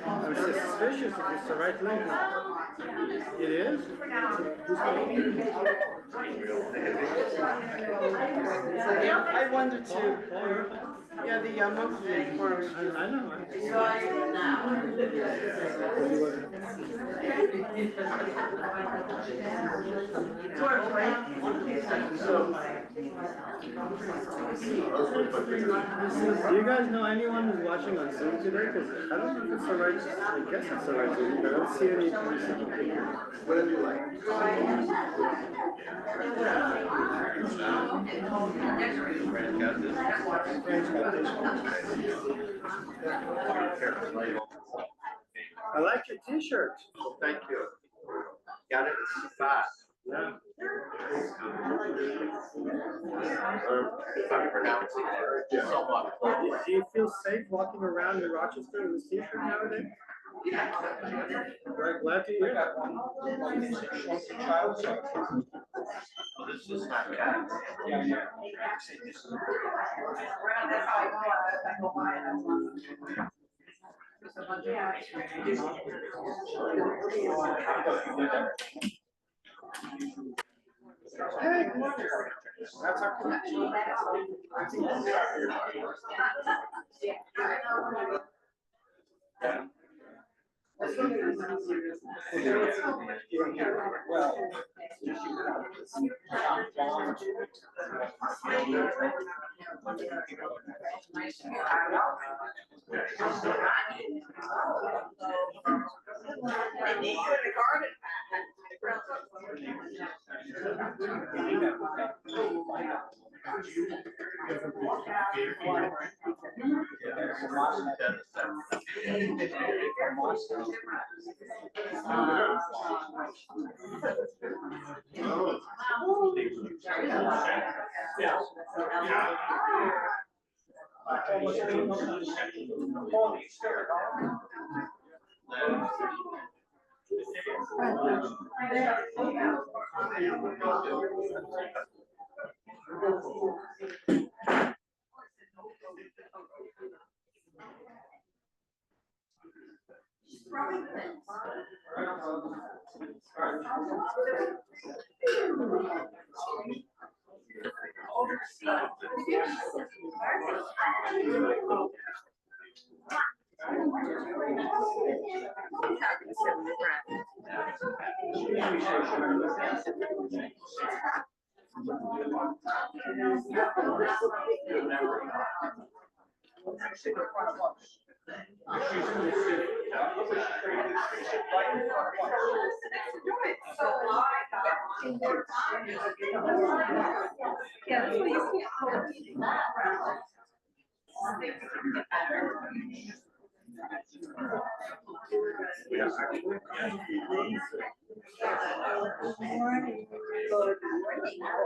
I'm suspicious if it's the right link. It is? I wonder too. Yeah, the monthly form. I know. Do you guys know anyone who's watching on Zoom today? Because I don't know if it's the right, I guess it's the right Zoom, but I don't see any people. Whatever you like. I like your t-shirt. Well, thank you. Got it fast. Yeah. If I'm pronouncing it somewhat. Do you feel safe walking around in Rochester with this t-shirt nowadays? Right, glad to hear that. Well, this is not cat. Hey, come on. That's our connection. How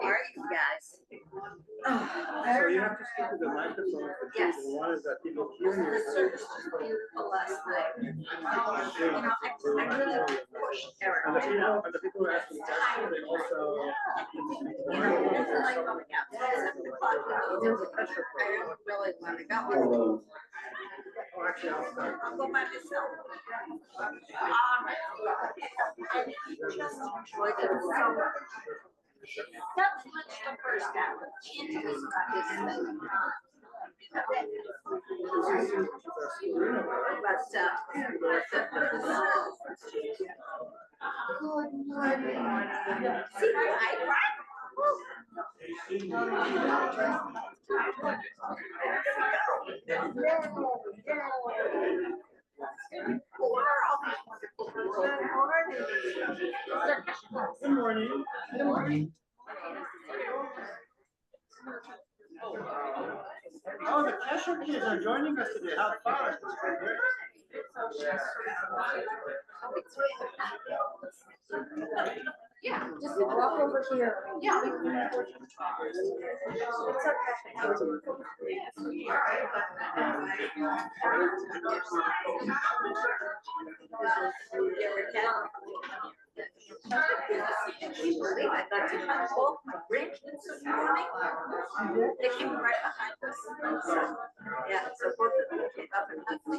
are you guys? So you have to speak to the microphone for two. Yes. One is that people hear The you. service was beautiful last night. I really pushed Eric. And the people who are asking questions, they also. Doesn't like coming out. 7 o'clock. I don't really want to go. Oh, actually, I'll start. I'll go by myself. And just enjoyed it so much. Not so much the first hour. It was about this thing. Good morning. See, right? Good morning. Good morning. Oh, the Kesher kids are joining us today. How fun. Yeah, just walk over here. Yeah. I got to grandkids this morning. They came right behind us. So, yeah, so both of them came up and hugged me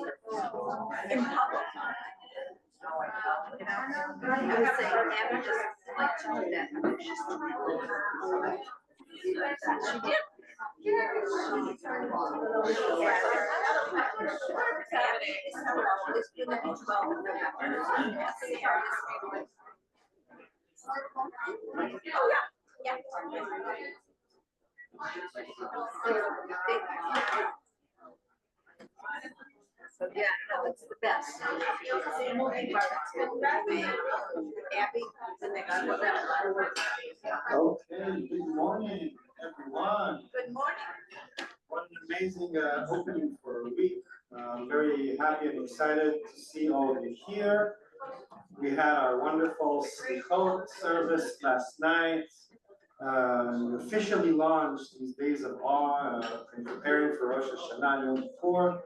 in public. You know, I would say Abby just like to do that. She's too cool. She did. Oh, yeah. So yeah, no, it's the best. The movie part, Abby, the next one. Okay, good morning, everyone. Good morning. What an amazing opening for a week. I'm very happy and excited to see all of you here. We had our wonderful Slichot service last night. We officially launched these days of awe and preparing for Rosh Hashanah Yom Kippur.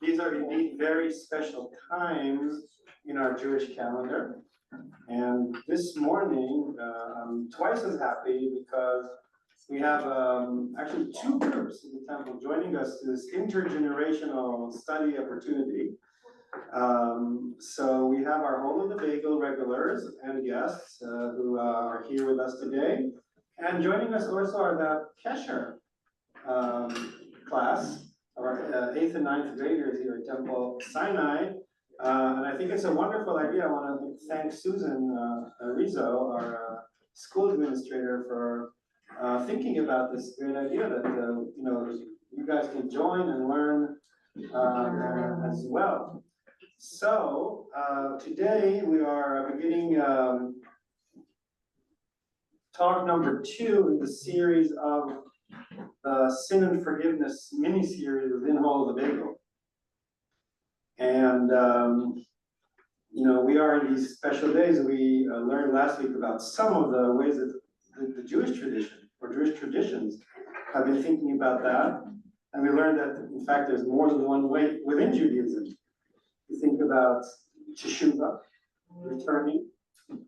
These are indeed very special times in our Jewish calendar. And this morning, I'm twice as happy because we have actually two groups in the temple joining us to this intergenerational study opportunity. So we have our Hole of the Bagel regulars and guests who are here with us today. And joining us also are the Kesher class, our 8th and 9th graders here at Temple Sinai. And I think it's a wonderful idea. I want to thank Susan Rizzo, our school administrator, for thinking about this great idea that you guys can join and learn as well. So today we are beginning talk number 2 in the series of the Sin and Forgiveness mini-series within Hole of the Bagel. And we are in these special days. We learned last week about some of the ways that the Jewish tradition or Jewish traditions have been thinking about that. And we learned that, in fact, there's more than one way within Judaism to think about teshuvah, returning,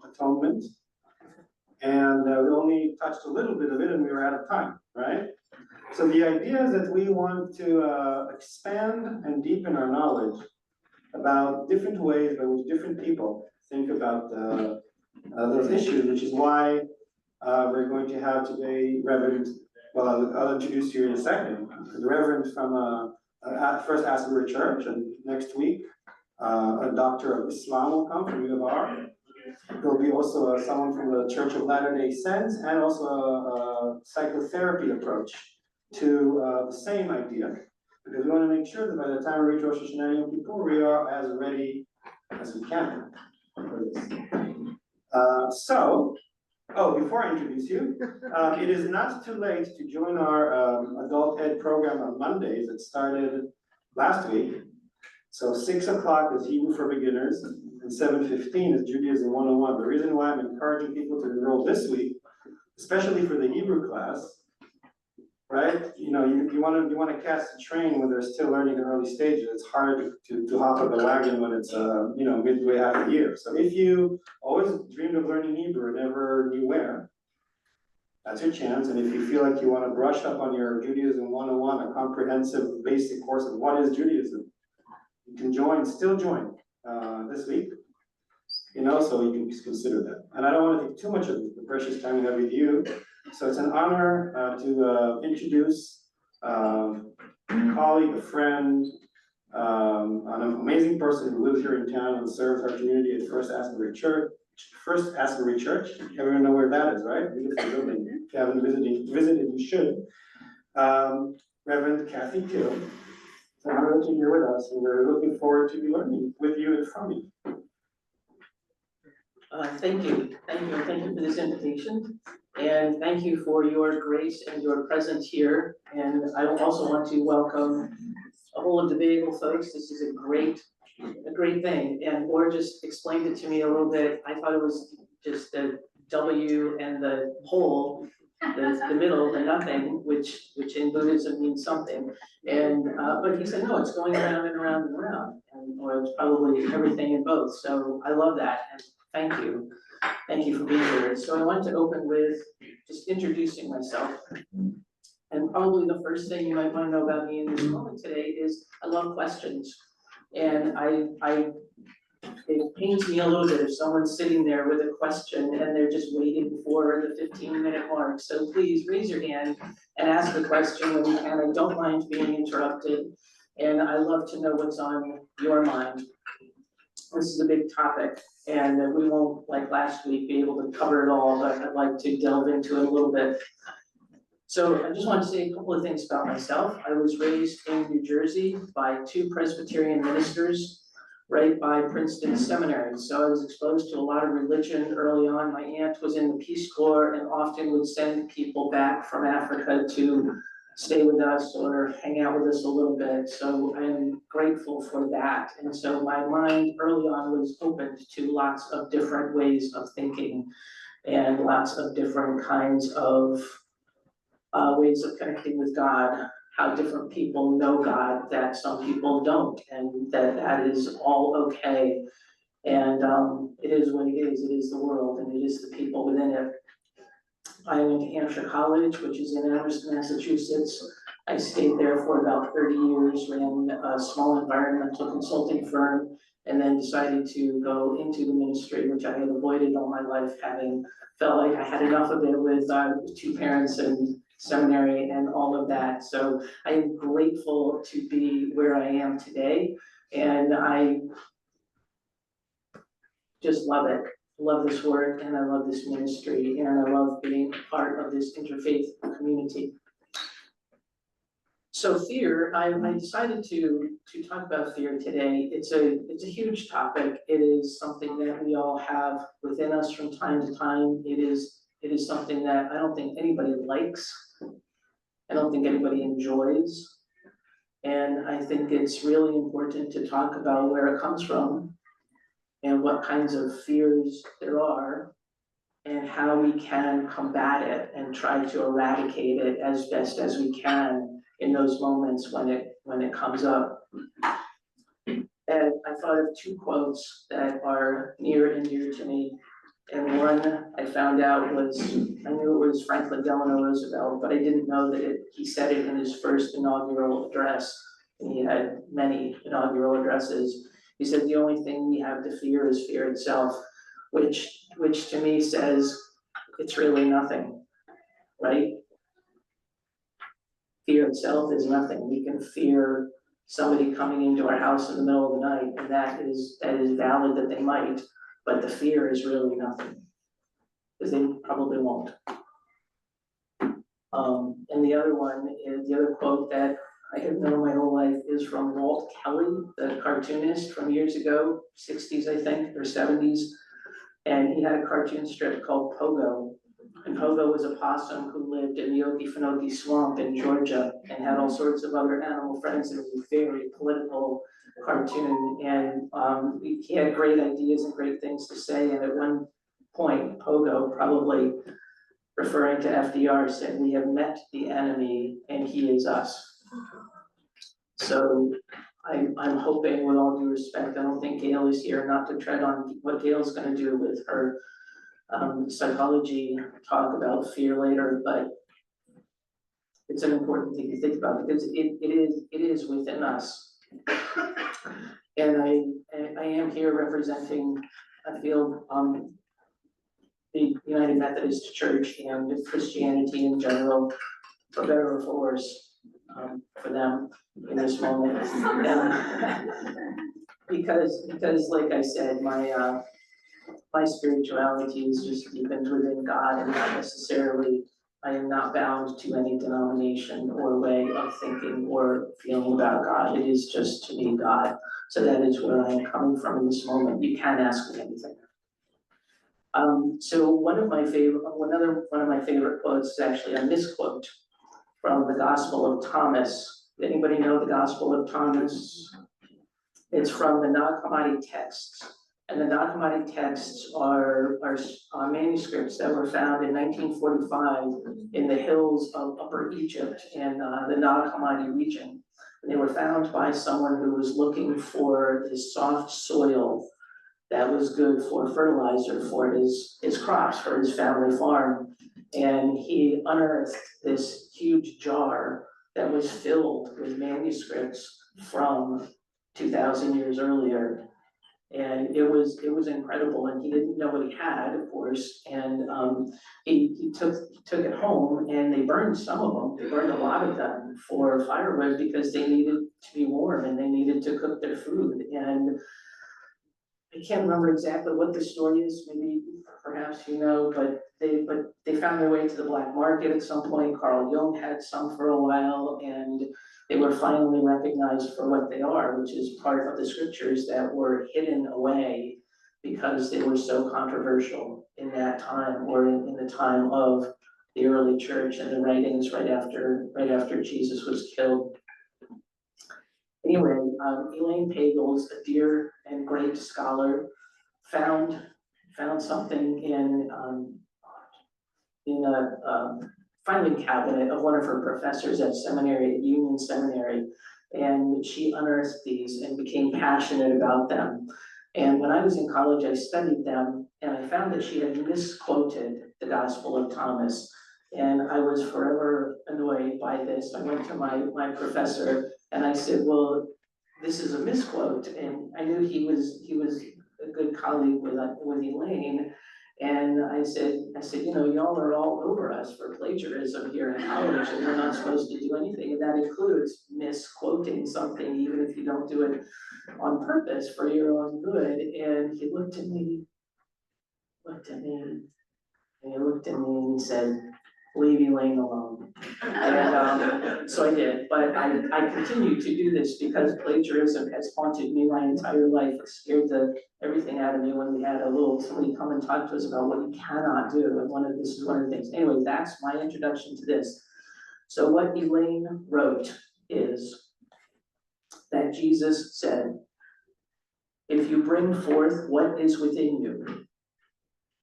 atonement. And we only touched a little bit of it and we were out of time, right? So the idea is that we want to expand and deepen our knowledge about different ways by which different people think about those issues, which is why we're going to have today Reverend, well, I'll introduce you in a second, the Reverend from First Asbury Church, and next week a doctor of Islam will come from U of R. There'll be also someone from the Church of Latter-day Saints and also a psychotherapy approach to the same idea. Because we want to make sure that by the time we reach Rosh Hashanah Yom Kippur, we are as ready as we can for this. Before I introduce you, it is not too late to join our adult ed program on Mondays. It started last week. So 6 o'clock is Hebrew for beginners, and 7:15 is Judaism 101. The reason why I'm encouraging people to enroll this week, especially for the Hebrew class, right? You want to catch the train when they're still learning the early stages. It's hard to hop on the wagon when it's midway half the year. So if you always dreamed of learning Hebrew and never knew where, that's your chance. And if you feel like you want to brush up on your Judaism 101, a comprehensive basic course of what is Judaism, you can still join this week. So you can just consider that. And I don't want to take too much of the precious time we have with you. So it's an honor to introduce a colleague, a friend, an amazing person who lives here in town and serves our community at First Asbury Church. Everyone know where that is, right? Beautiful building. If you haven't visited, you should. Reverend Kathy Thiel. It's an honor that you're here with us, and we're looking forward to learning with you and from you. Thank you for this invitation, and thank you for your grace and your presence here. And I also want to welcome all of the Bagel folks. This is a great thing, and Or just explained it to me a little bit. I thought it was just the W and the whole, the middle, the nothing, which in Buddhism means something. And but he said no, it's going around and around and around, or it's probably everything in both. So I love that, and thank you for being here. So I want to open with just introducing myself. And probably the first thing you might want to know about me in this moment today is I love questions. And it pains me a little bit if someone's sitting there with a question and they're just waiting for the 15-minute mark. So please raise your hand and ask a question when you can. I don't mind being interrupted. And I love to know what's on your mind. This is a big topic, and we won't, like last week, be able to cover it all, but I'd like to delve into it a little bit. So I just want to say a couple of things about myself. I was raised in New Jersey by two Presbyterian ministers right by Princeton Seminary. So I was exposed to a lot of religion early on. My aunt was in the Peace Corps and often would send people back from Africa to stay with us or hang out with us a little bit. So I'm grateful for that. And so my mind early on was opened to lots of different ways of thinking and lots of different kinds of ways of connecting with God, how different people know God, that some people don't, and that is all okay. And it is what it is the world, and it is the people within it. I went to Hampshire College, which is in Amherst, Massachusetts. I stayed there for about 30 years, ran a small environmental consulting firm, and then decided to go into the ministry, which I had avoided all my life, having felt like I had enough of it with two parents and seminary and all of that. So I am grateful to be where I am today, and I just love it. Love this work, and I love this ministry, and I love being part of this interfaith community. So fear, I decided to talk about fear today. It's a huge topic. It is something that we all have within us from time to time. It is something that I don't think anybody likes. I don't think anybody enjoys. And I think it's really important to talk about where it comes from and what kinds of fears there are and how we can combat it and try to eradicate it as best as we can in those moments when it comes up. And I thought of two quotes that are near and dear to me. And one I found out was, I knew it was Franklin Delano Roosevelt, but I didn't know that he said it in his first inaugural address. And he had many inaugural addresses. He said, the only thing we have to fear is fear itself, which to me says it's really nothing, right? Fear itself is nothing. We can fear somebody coming into our house in the middle of the night, and that is valid that they might, but the fear is really nothing, because they probably won't. And the other one is, the other quote that I have known my whole life is from Walt Kelly, the cartoonist from years ago, 60s, I think, or 70s. And he had a cartoon strip called Pogo. And Pogo was a possum who lived in the Okefenokee Swamp in Georgia and had all sorts of other animal friends. It was a very political cartoon. And he had great ideas and great things to say. And at one point, Pogo, probably referring to FDR, said, "We have met the enemy and he is us." So I'm hoping, with all due respect, I don't think Gail is here, not to tread on what Gail's gonna do with her psychology talk about fear later, but it's an important thing to think about because it is within us. And I am here representing, I feel, the United Methodist Church and Christianity in general, for better or for worse, for them in this moment. Because like I said, my spirituality is just deepened within God, and not necessarily, I am not bound to any denomination or way of thinking or feeling about God. It is just, to me, God. So that is where I am coming from in this moment. You can ask me anything. So one of my favorite quotes is actually a misquote from the Gospel of Thomas. Anybody know the Gospel of Thomas? It's from the Nag Hammadi texts. And the Nag Hammadi texts are manuscripts that were found in 1945 in the hills of Upper Egypt in the Nag Hammadi region. And they were found by someone who was looking for this soft soil that was good for fertilizer for his crops, for his family farm. And he unearthed this huge jar that was filled with manuscripts from 2,000 years earlier. And it was incredible, and he didn't know what he had, of course, and he took it home, and they burned some of them, they burned a lot of them for firewood because they needed to be warm and they needed to cook their food. And I can't remember exactly what the story is, maybe perhaps you know, but they found their way to the black market at some point. Carl Jung had some for a while, and they were finally recognized for what they are, which is part of the scriptures that were hidden away because they were so controversial in that time, or in the time of the early church and the writings right after Jesus was killed. Anyway, Elaine Pagels, a dear and great scholar, found something in a filing cabinet of one of her professors at seminary, at Union Seminary, and she unearthed these and became passionate about them. And when I was in college, I studied them, and I found that she had misquoted the Gospel of Thomas. And I was forever annoyed by this. I went to my professor and I said, well, this is a misquote. And I knew he was a good colleague with Elaine. And I said, you know, y'all are all over us for plagiarism here in college, and we're not supposed to do anything, and that includes misquoting something, even if you don't do it on purpose for your own good. And he looked at me, and he said, leave Elaine alone. And so I did, but I continue to do this because plagiarism has haunted me my entire life. It scared everything out of me when we had somebody come and talk to us about what you cannot do, and this is one of the things. Anyway, that's my introduction to this. So what Elaine wrote is that Jesus said, if you bring forth what is within you,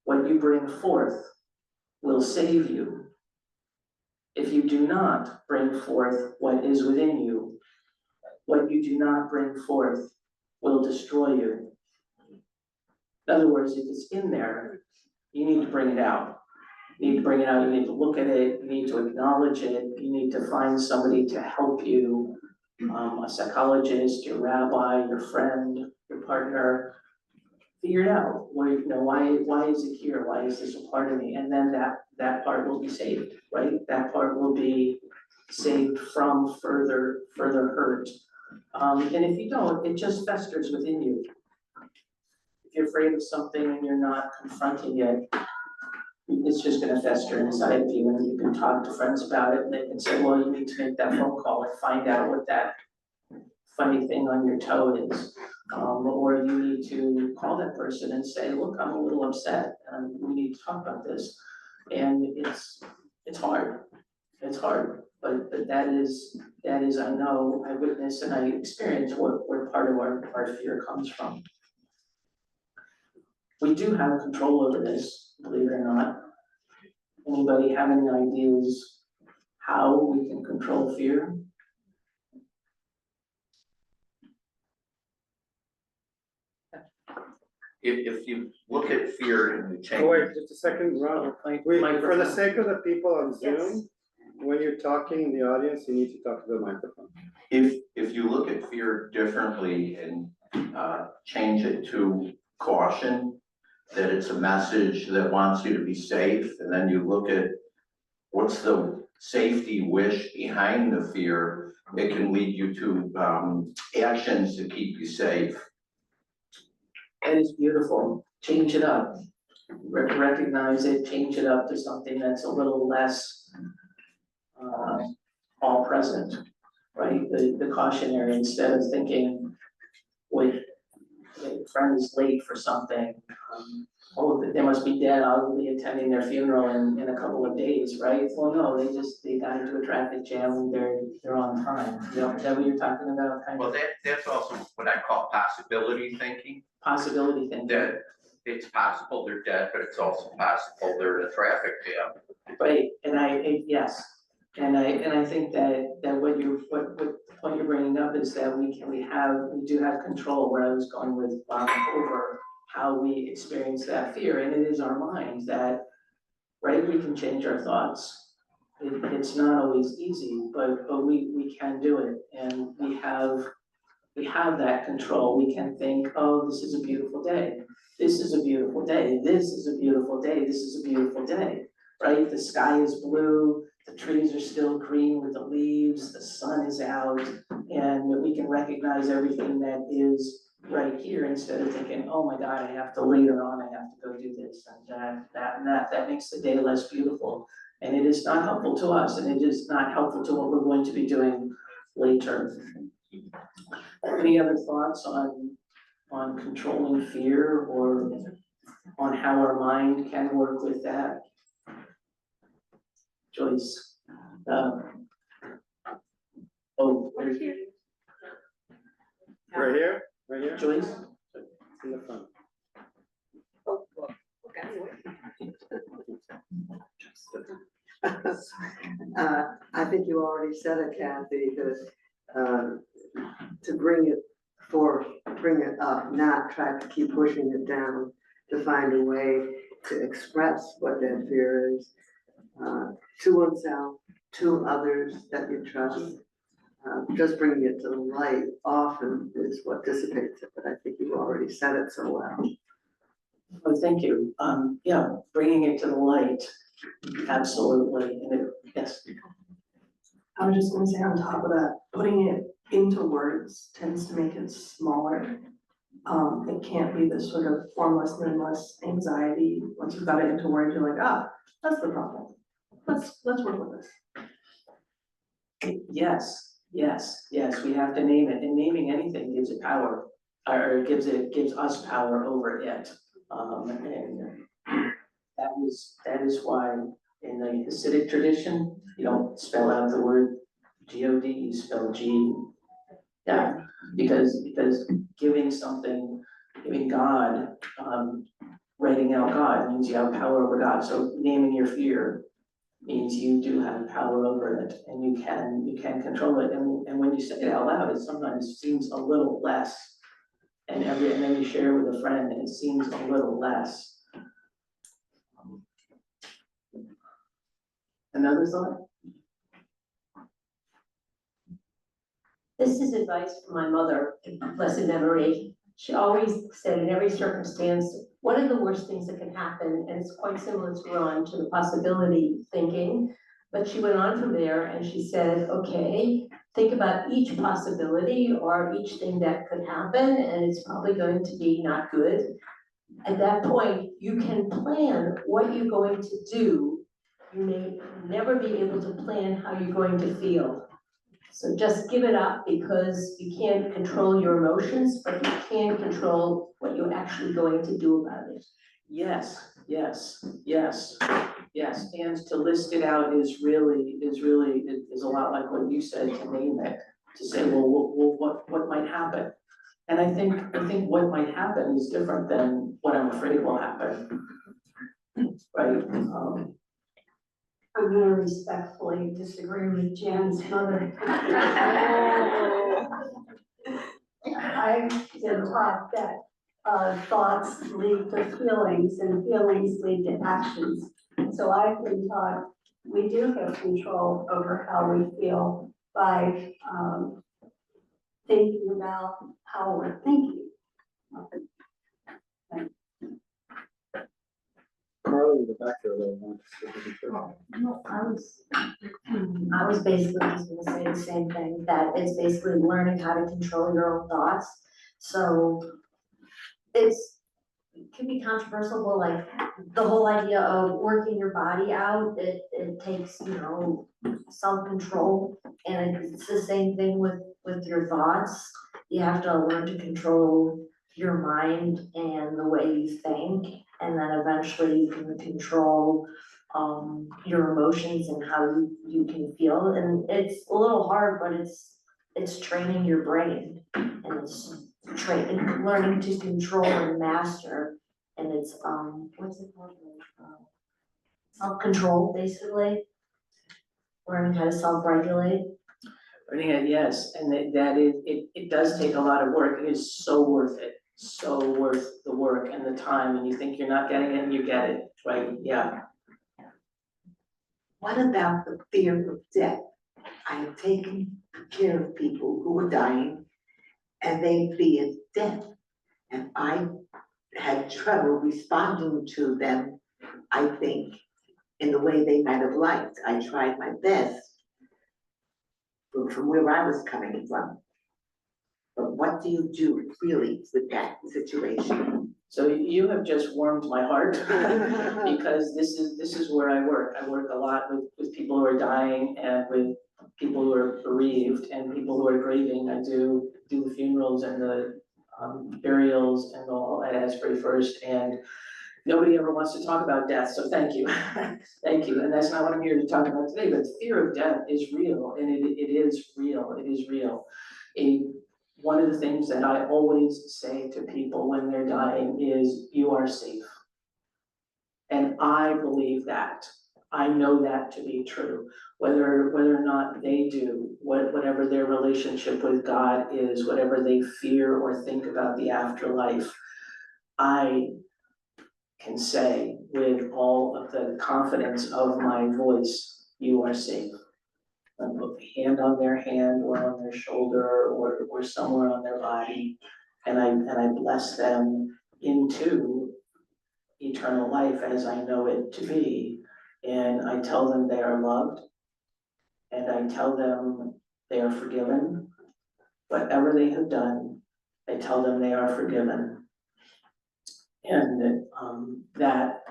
what you bring forth will save you. If you do not bring forth what is within you, what you do not bring forth will destroy you. In other words, if it's in there, you need to bring it out. You need to bring it out, you need to look at it, you need to acknowledge it, you need to find somebody to help you, a psychologist, your rabbi, your friend, your partner. Figure it out. Why is it here? Why is this a part of me? And then that part will be saved, right? That part will be saved from further hurt. And if you don't, it just festers within you. If you're afraid of something and you're not confronting it, it's just gonna fester inside of you, and you can talk to friends about it, and they can say, well, you need to make that phone call and find out what that funny thing on your toe is. Or you need to call that person and say, look, I'm a little upset, and we need to talk about this. And it's hard, but that is, I know, I witness and I experience where part of our fear comes from. We do have control over this, believe it or not. Anybody have any ideas how we can control fear? If you look at fear and you change. Oh, wait, just a second, Ron. For the sake of the people on Zoom, when you're talking in the audience, you need to talk to the microphone. If you look at fear differently and change it to caution, that it's a message that wants you to be safe, and then you look at what's the safety wish behind the fear, it can lead you to actions to keep you safe. That is beautiful. Change it up. Recognize it, change it up to something that's a little less all present, right? The cautionary, instead of thinking, wait, a friend is late for something. Oh, they must be dead. I'll be attending their funeral in a couple of days, right? Well, no, they got into a traffic jam and they're on time. You know, is that what you're talking about? Well, that's also what I call possibility thinking. Possibility thinking. That it's possible they're dead, but it's also possible they're in a traffic jam. Right, and yes, and I think that what the point you're bringing up is that we do have control, where I was going with over how we experience that fear, and it is our mind that, right, we can change our thoughts. It's not always easy, but we can do it, and we have that control. We can think, oh, this is a beautiful day. This is a beautiful day. This is a beautiful day. This is a beautiful day, right? The sky is blue, the trees are still green with the leaves, the sun is out, and we can recognize everything that is right here instead of thinking, oh my God, I have to later on, I have to go do this and that makes the day less beautiful. And it is not helpful to us, and it is not helpful to what we're going to be doing later. Any other thoughts on controlling fear or on how our mind can work with that? Joyce? Oh, Right here, right here, Joyce? in the front. I think you already said it, Kathy, that, to bring it up, not try to keep pushing it down, to find a way to express what that fear is, to oneself, to others that you trust. Just bringing it to the light often is what dissipates it, but I think you already said it so well. Oh, thank you. Yeah, bringing it to the light, absolutely, and it, yes. I was just gonna say on top of that, putting it into words tends to make it smaller. It can't be this sort of formless, nameless anxiety. Once you've got it into words, you're like, ah, that's the problem. Let's work with this. Yes, we have to name it, and naming anything gives it power, or gives us power over it. And that is why in the Hasidic tradition, you don't spell out the word G-O-D, you spell G. Yeah, because giving God, writing out God means you have power over God. So naming your fear means you do have power over it, and you can control it. And when you say it out loud, it sometimes seems a little less. And then you share with a friend, and it seems a little less. Another thought? This is advice from my mother, blessed memory. She always said in every circumstance, what are the worst things that can happen? And it's quite similar to Ron, to the possibility thinking. But she went on from there and she said, okay, think about each possibility or each thing that could happen, and it's probably going to be not good. At that point, you can plan what you're going to do. You may never be able to plan how you're going to feel. So just give it up, because you can't control your emotions, but you can control what you're actually going to do about it. Yes. And to list it out is a lot like what you said, to name it, to say, well, what might happen? And I think what might happen is different than what I'm afraid will happen. Right? I'm gonna respectfully disagree with Jan's mother. I've been taught that thoughts lead to feelings and feelings lead to actions. So I've been taught we do have control over how we feel by thinking about how we're thinking. Carly, in the back there, though, wants to. No, I was basically just gonna say the same thing, that it's basically learning how to control your own thoughts. So it can be controversial, but like the whole idea of working your body out, it takes, self-control. And it's the same thing with your thoughts. You have to learn to control your mind and the way you think, and then eventually you can control your emotions and how you can feel. And it's a little hard, but it's training your brain, and it's learning to control and master. And it's what's it called? Self-control, basically. Learning how to self-regulate. Yes, and it does take a lot of work. It is so worth it. so worth the work and the time, and you think you're not getting it, and you get it, right? Yeah. What about the fear of death? I have taken care of people who were dying and they feared death. And I had trouble responding to them, I think, in the way they might have liked. I tried my best from where I was coming from. But what do you do really with that situation? So you have just warmed my heart, because this is where I work. I work a lot with people who are dying and with people who are bereaved and people who are grieving. I do the funerals and the burials and all at Asbury First, and nobody ever wants to talk about death, so thank you. Thank you, and that's not what I'm here to talk about today, but fear of death is real, and it is real, it is real. One of the things that I always say to people when they're dying is, you are safe. And I believe that. I know that to be true. Whether or not they do, whatever their relationship with God is, whatever they fear or think about the afterlife, I can say with all of the confidence of my voice, you are safe. I put a hand on their hand or on their shoulder or somewhere on their body, and I bless them into eternal life as I know it to be. And I tell them they are loved, and I tell them they are forgiven. Whatever they have done, I tell them they are forgiven. And that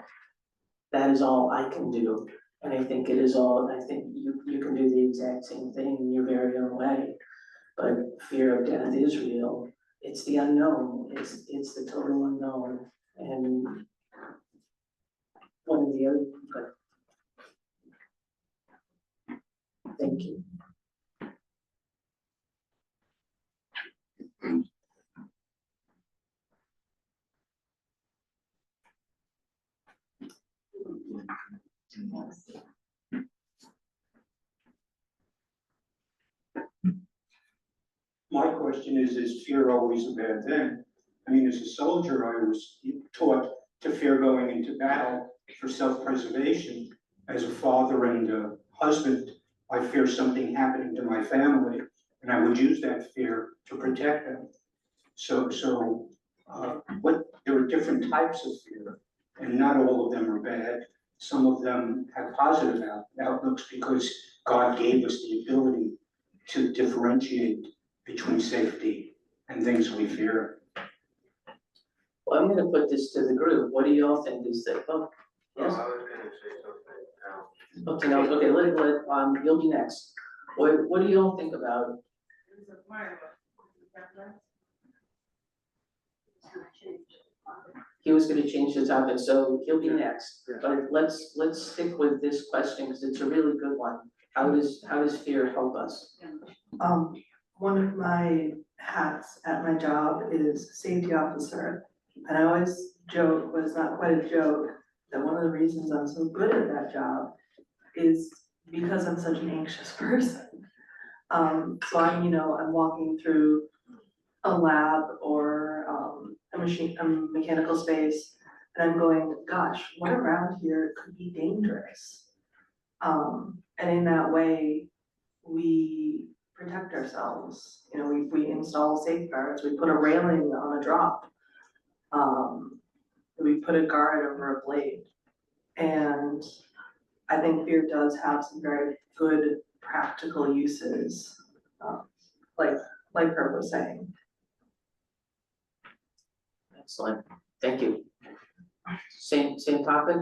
is all I can do. And I think it is all, I think you can do the exact same thing in your very own way. But fear of death is real. It's the unknown. It's the total unknown. And one of the other, but thank you. My question is fear always a bad thing? I mean, as a soldier, I was taught to fear going into battle for self-preservation. As a father and a husband, I fear something happening to my family, and I would use that fear to protect them. There are different types of fear, and not all of them are bad. Some of them have positive outlooks because God gave us the ability to differentiate between safety and things we fear. Well, I'm gonna put this to the group. What do you all think is that, oh, yes? I was gonna say something now. Okay, no, okay, you'll be next. What do you all think about? He was gonna change the topic, so he'll be next. But let's stick with this question, because it's a really good one. How does fear help us? One of my hats at my job is safety officer. And I always joke, but it's not quite a joke, that one of the reasons I'm so good at that job is because I'm such an anxious person. So I'm walking through a lab or a mechanical space, and I'm going, gosh, what around here could be dangerous? And in that way, we protect ourselves. We install safeguards, we put a railing on a drop. We put a guard over a blade. And I think fear does have some very good practical uses, like Herb was saying. Excellent, thank you. Same topic?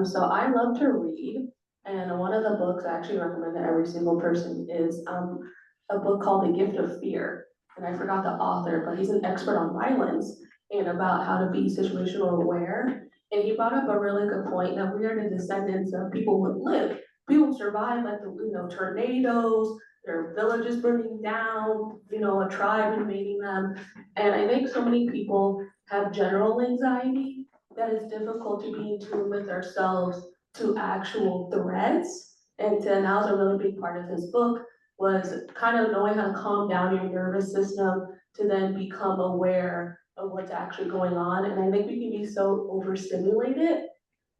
So I love to read, and one of the books I actually recommend to every single person is a book called The Gift of Fear. And I forgot the author, but he's an expert on violence and about how to be situational aware. And he brought up a really good point that we are the descendants of people who live. People survive like the tornadoes, their villages burning down, a tribe invading them. And I think so many people have general anxiety that it's difficult to be in tune with ourselves to actual threats. And that was a really big part of his book, was kind of knowing how to calm down your nervous system to then become aware of what's actually going on. And I think we can be so overstimulated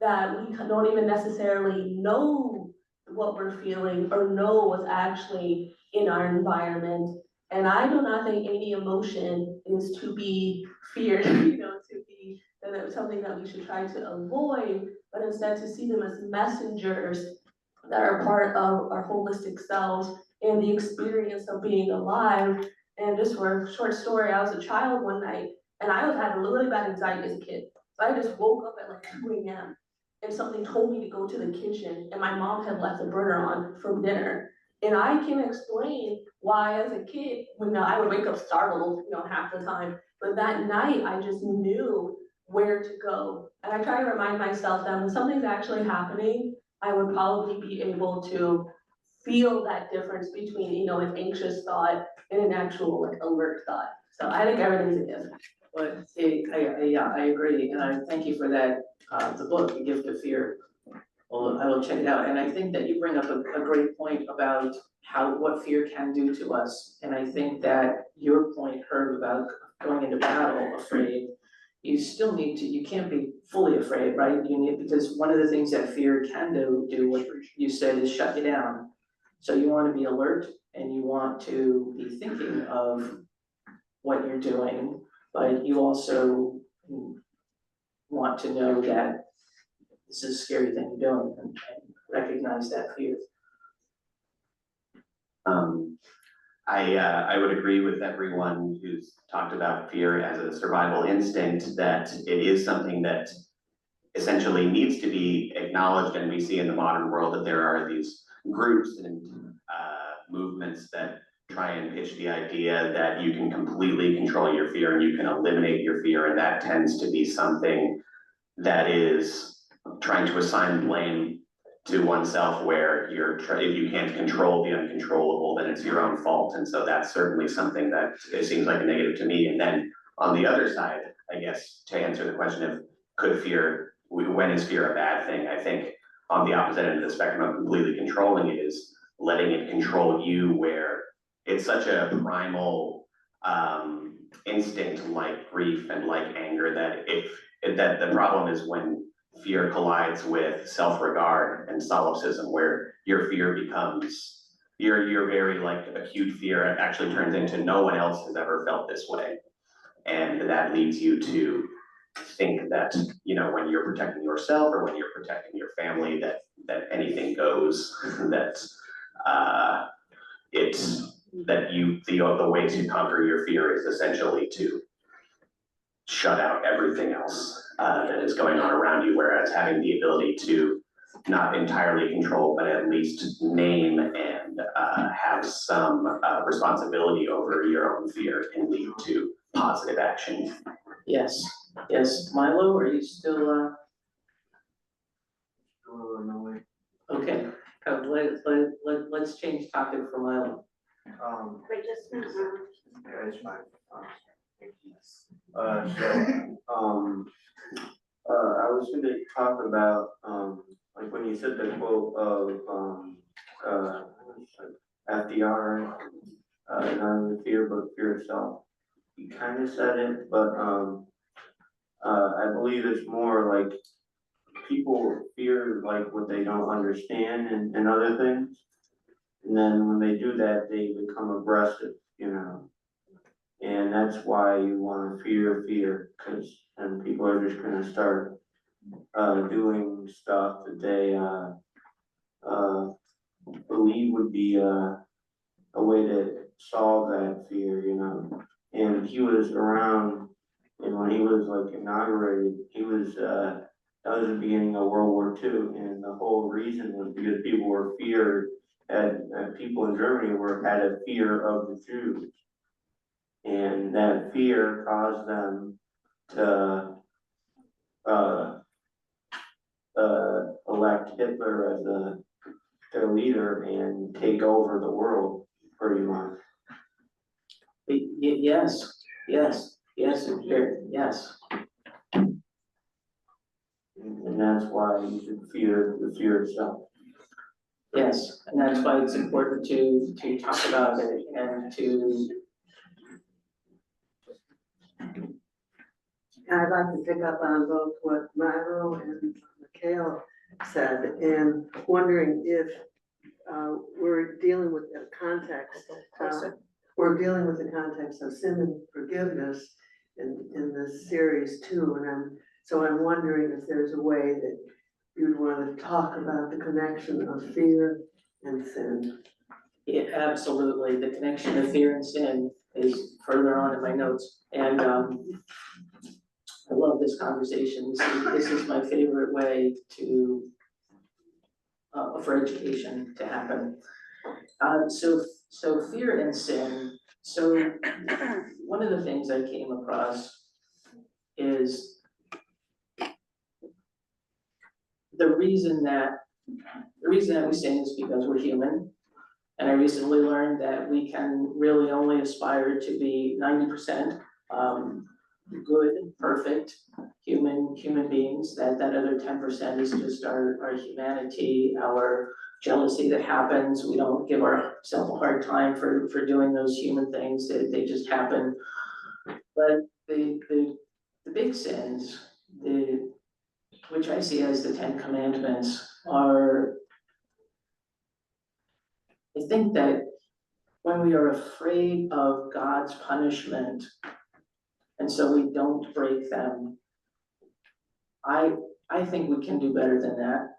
that we don't even necessarily know what we're feeling or know what's actually in our environment. And I do not think any emotion is to be feared, to be something that we should try to avoid, but instead to see them as messengers that are part of our holistic selves and the experience of being alive. And just for a short story, I was a child one night and I was having really bad anxiety as a kid. So I just woke up at like 2 a.m. and something told me to go to the kitchen and my mom had left the burner on from dinner. And I can explain why as a kid, when I would wake up startled, half the time, but that night I just knew where to go. And I try to remind myself that when something's actually happening, I would probably be able to feel that difference between, an anxious thought and an actual like alert thought. So I think everything's a gift. But yeah, I agree, and I thank you for that, the book, The Gift of Fear. Well, I will check it out, and I think that you bring up a great point about what fear can do to us. And I think that your point, Herb, about going into battle afraid, you still need to, you can't be fully afraid, right? You need, because one of the things that fear can do what you said, is shut you down. So you wanna be alert and you want to be thinking of what you're doing, but you also want to know that this is a scary thing you're doing and recognize that fear. I would agree with everyone who's talked about fear as a survival instinct, that it is something that essentially needs to be acknowledged, and we see in the modern world that there are these groups and movements that try and pitch the idea that you can completely control your fear and you can eliminate your fear, and that tends to be something that is trying to assign blame to oneself, where if you can't control the uncontrollable, then it's your own fault. And so that's certainly something that it seems like a negative to me. And then on the other side, I guess, to answer the question of when is fear a bad thing? I think on the opposite end of the spectrum of completely controlling it is letting it control you, where it's such a primal instinct like grief and like anger that the problem is when fear collides with self-regard and solipsism, where your fear becomes your very like acute fear actually turns into no one else has ever felt this way. And that leads you to think that, when you're protecting yourself or when you're protecting your family, that anything goes, that the way to conquer your fear is essentially to shut out everything else that is going on around you, whereas having the ability to not entirely control, but at least name and have some responsibility over your own fear can lead to positive action. Yes, Milo, are you still, okay, let's change topic for Milo. Wait, just. Yeah, it's fine. I was gonna talk about, like when you said the quote of, FDR, not only fear, but fear itself. You kind of said it, but, I believe it's more like people fear like what they don't understand and other things. And then when they do that, they become aggressive, And that's why you want to fear, and people are just gonna start doing stuff that they believe would be a way to solve that fear, And he was around, and when he was like inaugurated, that was the beginning of World War II, and the whole reason was because people were feared, and people in Germany had a fear of the Jews. And that fear caused them to elect Hitler as their leader and take over the world, pretty much. Yes, yes. And that's why you should fear the fear itself. Yes, and that's why it's important to talk about it and to, I'd like to pick up on both what Myro and Mikhail said, and wondering if we're dealing with a context, we're dealing with the context of sin and forgiveness in this series too, and I'm wondering if there's a way that you'd want to talk about the connection of fear and sin. yeah, absolutely, the connection of fear and sin is further on in my notes, and I love this conversation. This is my favorite way to for education to happen. So fear and sin. So one of the things I came across is the reason that we sin is because we're human. And I recently learned that we can really only aspire to be 90% good, perfect human beings. That other 10% is just our humanity, our jealousy that happens. We don't give ourselves a hard time for doing those human things. They just happen. But the big sins, which I see as the 10 Commandments, are, I think that when we are afraid of God's punishment, and so we don't break them, I think we can do better than that.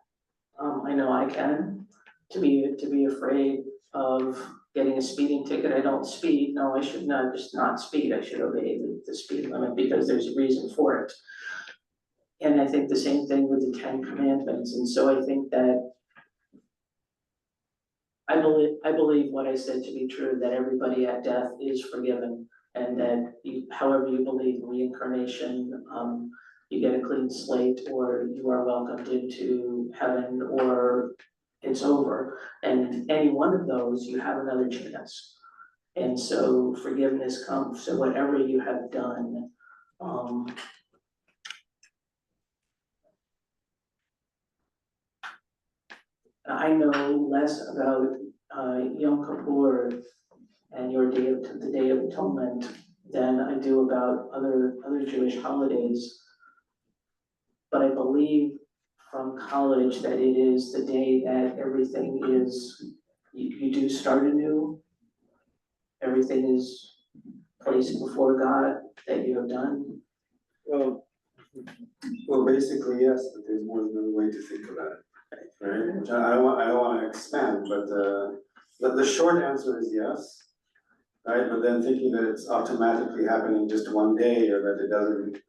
I know I can, to be afraid of getting a speeding ticket. I don't speed. No, I should not just not speed. I should obey the speed limit because there's a reason for it. And I think the same thing with the 10 Commandments. And so I think that I believe what I said to be true, that everybody at death is forgiven, and that however you believe in reincarnation, you get a clean slate, or you are welcomed into heaven, or it's over. And any one of those, you have another chance. And so forgiveness comes, so whatever you have done, I know less about Yom Kippur and the Day of Atonement than I do about other Jewish holidays. But I believe from college that it is the day that everything is, you do start anew. Everything is placed before God that you have done. Well, basically, yes, but there's more than one way to think about it, right? Which I don't want to expand, but the short answer is yes, right? But then thinking that it's automatically happening just one day, or that it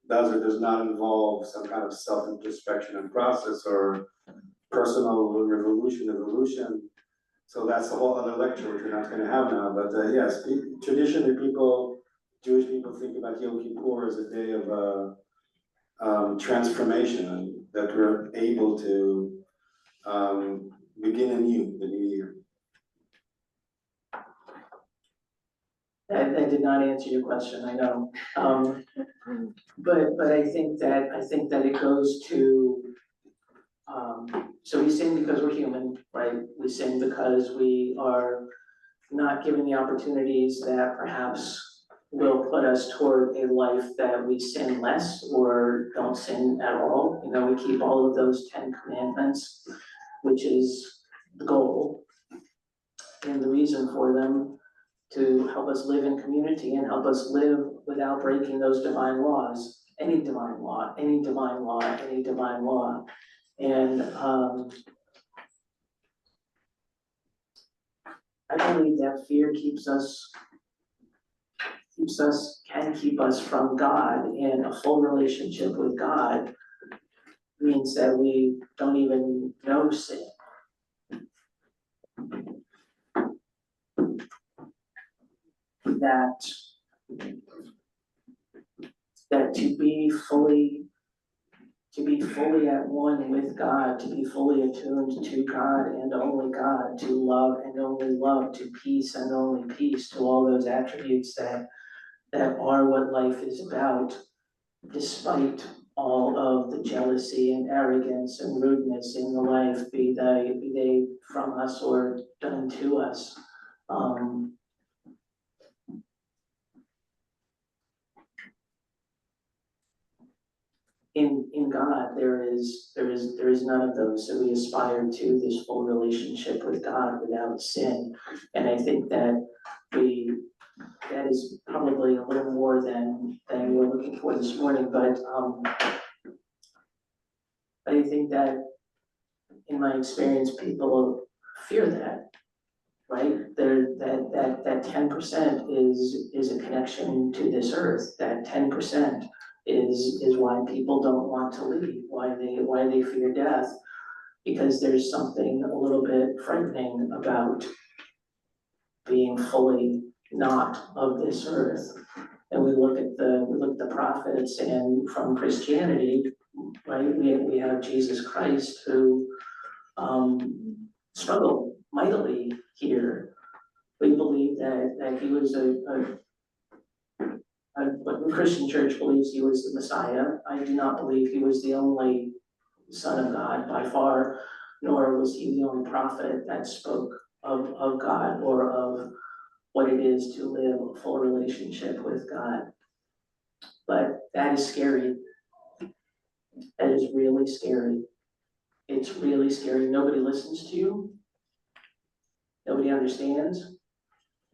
does or does not involve some kind of self-introspection and process, or personal evolution. So that's a whole other lecture, which we're not going to have now. But yes, traditionally Jewish people think about Yom Kippur as a day of transformation, and that we're able to begin anew, the new year. That did not answer your question, I know. But I think that it goes to, so we sin because we're human, right? We sin because we are not given the opportunities that perhaps will put us toward a life that we sin less or don't sin at all. You know, we keep all of those 10 Commandments, which is the goal and the reason for them, to help us live in community and help us live without breaking those divine laws, any divine law, any divine law, any divine law. And I believe that fear can keep us from God, and a full relationship with God means that we don't even know sin. That to be fully at one with God, to be fully attuned to God and only God, to love and only love, to peace and only peace, to all those attributes that are what life is about, despite all of the jealousy and arrogance and rudeness in the life, be they from us or done to us. In God, there is none of those. So we aspire to this full relationship with God without sin. And I think that that is probably a little more than you were looking for this morning, but I think that in my experience, people fear that, right? That 10% is a connection to this earth. That 10% is why people don't want to leave, why they fear death, because there's something a little bit frightening about being fully not of this earth. And we look at the prophets, and from Christianity, right, we have Jesus Christ who struggled mightily here. We believe that he was what the Christian church believes he was the Messiah. I do not believe he was the only Son of God by far, nor was he the only prophet that spoke of God or of what it is to live a full relationship with God. But that is scary. That is really scary. It's really scary. Nobody listens to you. Nobody understands.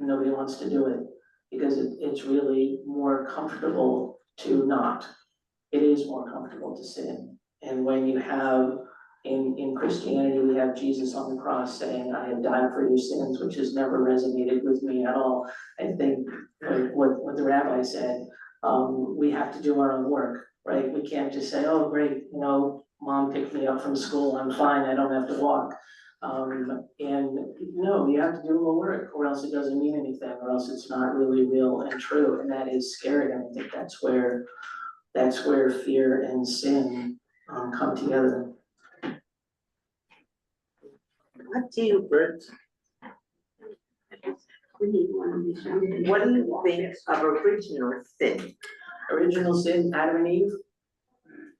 Nobody wants to do it because it's really more comfortable to not. It is more comfortable to sin. And when you have, in Christianity, we have Jesus on the cross saying, I have died for your sins, which has never resonated with me at all. I think what the rabbi said, we have to do our own work, right? We can't just say, oh, great, mom picked me up from school, I'm fine, I don't have to walk. And no, you have to do a little work, or else it doesn't mean anything, or else it's not really real and true, and that is scary. And I think that's where fear and sin come together. What do you, what do you think of original sin? Original sin, Adam and Eve?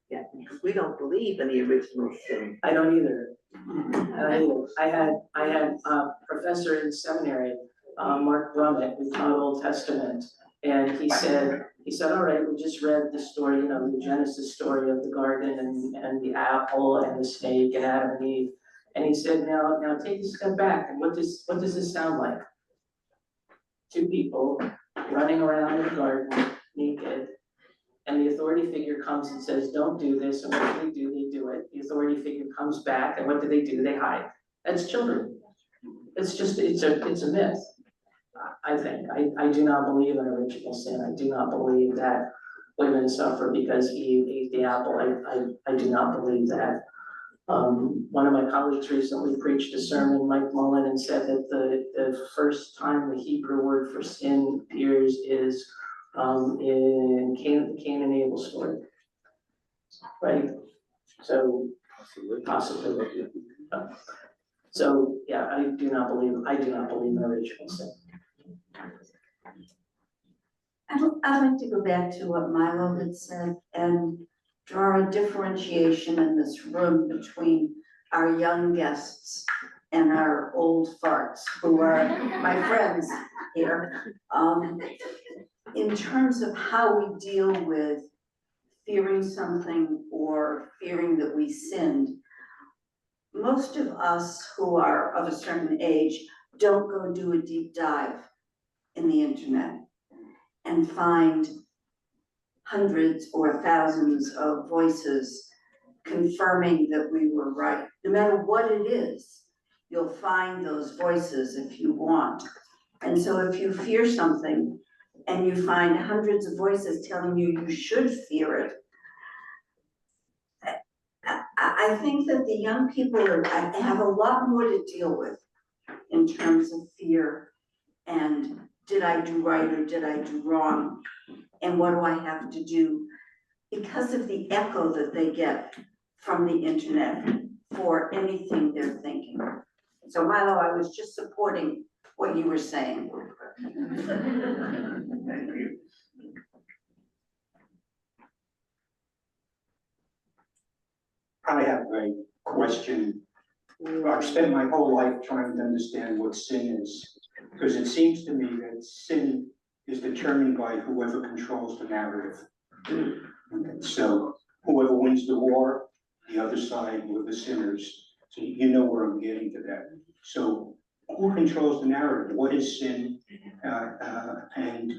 Yeah, because we don't believe in the original sin. I don't either. I had a professor in seminary, Mark Brummett, who taught Old Testament, and he said, all right, we just read the story, the Genesis story of the garden and the apple and the snake and Adam and Eve. And he said, now take a step back, and what does this sound like? Two people running around in the garden naked, and the authority figure comes and says, don't do this, and what do? They do it. The authority figure comes back, and what do? They hide. That's children. It's a myth. I think. I do not believe in original sin. I do not believe that women suffer because Eve ate the apple. I do not believe that. One of my colleagues recently preached a sermon, Mike Mullen, and said that the first time the Hebrew word for sin appears is in Cain and Abel story, right? So possibly. So yeah, I do not believe in original sin. I'd like to go back to what Milo had said and draw a differentiation in this room between our young guests and our old farts who are my friends here. In terms of how we deal with fearing something or fearing that we sinned, most of us who are of a certain age don't go do a deep dive in the internet and find hundreds or thousands of voices confirming that we were right. No matter what it is, you'll find those voices if you want. And so if you fear something and you find hundreds of voices telling you you should fear it, I think that the young people have a lot more to deal with in terms of fear and did I do right or did I do wrong? And what do I have to do? Because of the echo that they get from the internet for anything they're thinking. So Milo, I was just supporting what you were saying. Thank you. I have a question. I've spent my whole life trying to understand what sin is, because it seems to me that sin is determined by whoever controls the narrative. Okay, so whoever wins the war, the other side were the sinners. So you know where I'm getting to that. So who controls the narrative? What is sin? And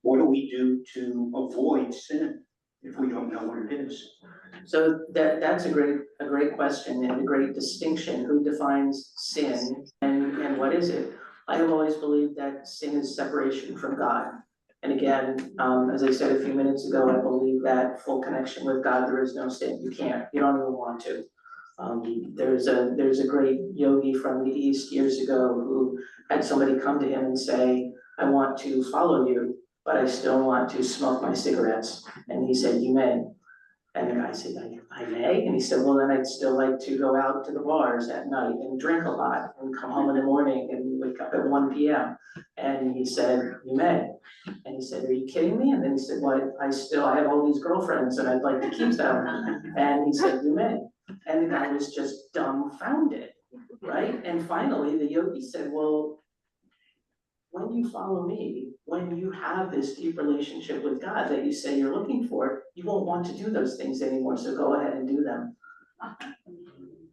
what do we do to avoid sin if we don't know what it is? So that's a great question and a great distinction. Who defines sin and what is it? I have always believed that sin is separation from God. And again, as I said a few minutes ago, I believe that full connection with God, there is no sin. You don't even want to. There's a great yogi from the East years ago who had somebody come to him and say, I want to follow you, but I still want to smoke my cigarettes. And he said, you may. And the guy said, I may? And he said, well, then I'd still like to go out to the bars at night and drink a lot and come home in the morning and wake up at 1 p.m. And he said, you may. And he said, are you kidding me? And then he said, well, I have all these girlfriends and I'd like to keep them. And he said, you may. And the guy was just dumbfounded, right? And finally, the yogi said, well, when you follow me, when you have this deep relationship with God that you say you're looking for, you won't want to do those things anymore, so go ahead and do them.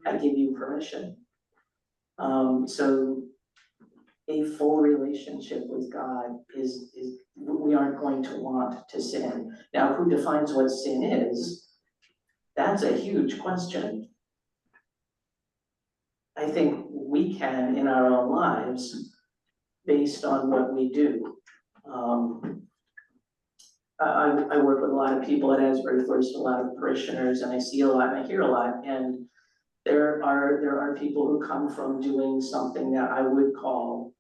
I give you permission. So a full relationship with God is we aren't going to want to sin. Now, who defines what sin is? That's a huge question. I think we can in our own lives, based on what we do. I work with a lot of people at Asbury First, a lot of parishioners, and I see a lot and I hear a lot, and there are people who come from doing something that I would call,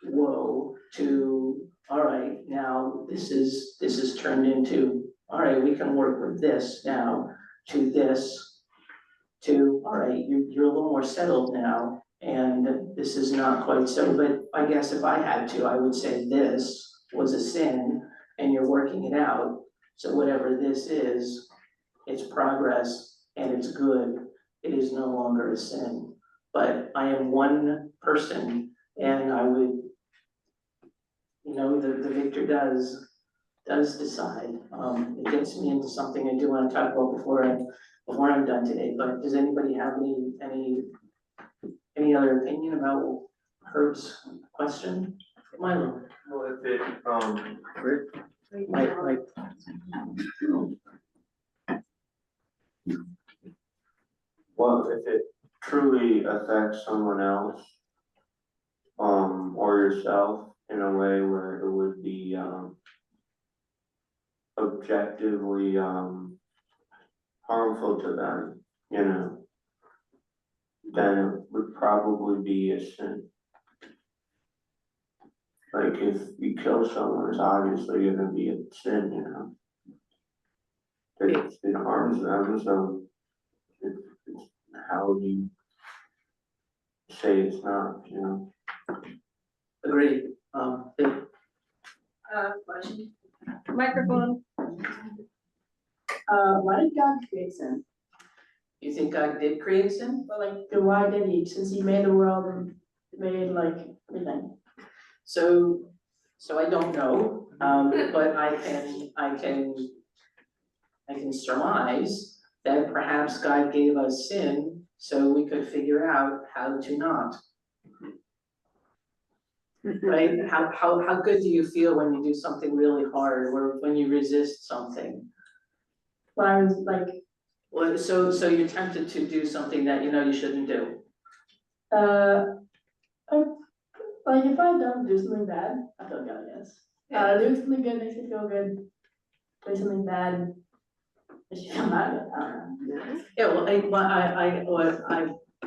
whoa, to, all right, now this is turned into, all right, we can work with this now, to this, to, all right, you're a little more settled now, and this is not quite so, but I guess if I had to, I would say this was a sin, and you're working it out, so whatever this is, it's progress, and it's good, it is no longer a sin. But I am one person, and I would, the victor does decide. It gets me into something I do want to talk about before I'm done today, but does anybody have any other opinion about Herb's question? Milo? Well, if it, Rick? Mike. Well, if it truly affects someone else, or yourself in a way where it would be, objectively, harmful to them, then it would probably be a sin. Like if you kill someone, it's obviously gonna be a sin, It harms them, so it's how do you say it's not, Agreed. Question. Microphone. Why did God create sin? You think God did create sin? Well, then why did he, since he made the world and made everything? So I don't know, but I can surmise that perhaps God gave us sin so we could figure out how to not. Right? How good do you feel when you do something really hard or when you resist something? When I was Well, so you're tempted to do something that you shouldn't do. If I don't do something bad, I feel good, I guess. Doing something good makes me feel good. Doing something bad makes me feel bad. I don't know. Yeah,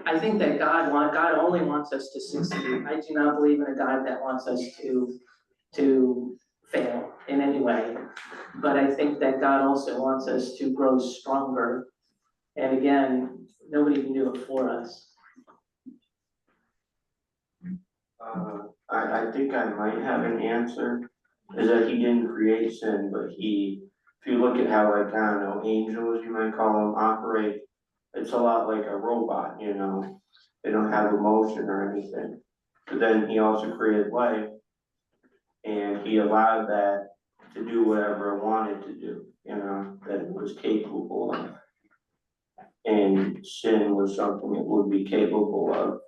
I think that God only wants us to succeed. I do not believe in a God that wants us to fail in any way. But I think that God also wants us to grow stronger. And again, nobody can do it for us. I think I might have an answer, is that he didn't create sin, but he if you look at how like, I don't know, angels, you might call them, operate, it's a lot like a robot, you know? They don't have emotion or anything. But then he also created life, and he allowed that to do whatever it wanted to do, you know, that it was capable of. And sin was something it would be capable of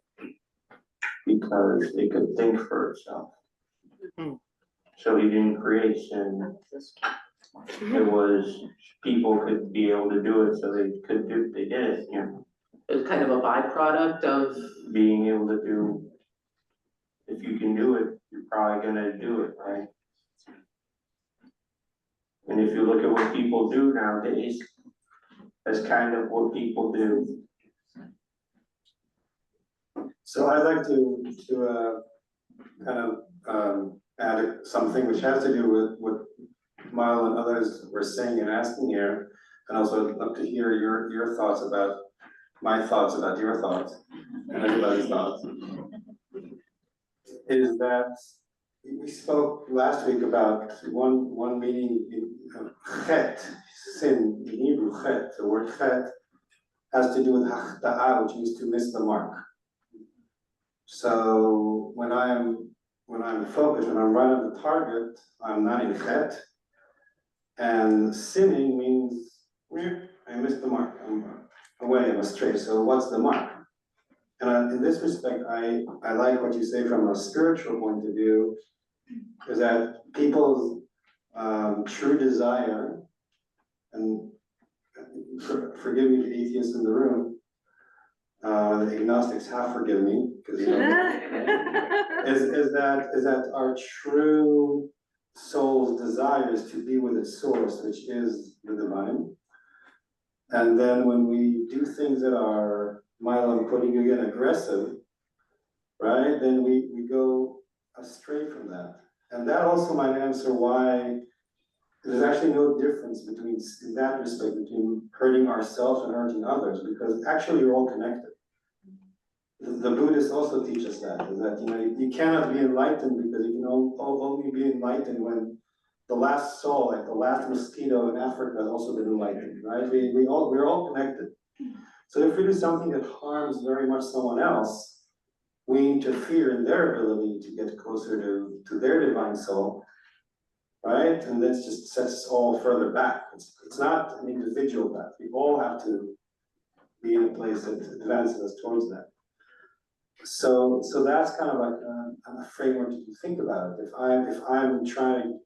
because it could think for itself. So he didn't create sin. It was, people could be able to do it, so they did it, you know. It's kind of a byproduct of, Being able to do, if you can do it, you're probably gonna do it, right? And if you look at what people do nowadays, that's kind of what people do. So I'd like to kind of add something which has to do with what Mile and others were saying and asking here. And also I'd love to hear your thoughts about my thoughts about your thoughts and everybody's thoughts. Is that we spoke last week about one meaning in chet, sin in Hebrew, chet. The word chet has to do with hachta'ah, which means to miss the mark. So when I'm focused, when I'm right on the target, I'm not in chet. And sinning means I missed the mark. I'm away, I'm astray. So what's the mark? And in this respect, I like what you say from a spiritual point of view, is that people's true desire, and forgive me the atheists in the room, the agnostics have forgiven me, because you know, is that our true soul's desire is to be with its source, which is the divine. And then when we do things that are, Milo, I'm quoting you again, aggressive, right? Then we go astray from that. And that also might answer why there's actually no difference between, in that respect, between hurting ourselves and hurting others, because actually you're all connected. The Buddhists also teach us that, is that, you know, you cannot be enlightened because you can only be enlightened when the last soul, like the last mosquito in Africa, has also been enlightened, right? We're all connected. So if we do something that harms very much someone else, we interfere in their ability to get closer to their divine soul, right? And that just sets us all further back. It's not an individual path. We all have to be in a place that advances us towards that. So that's kind of like a framework to think about it. If I'm trying,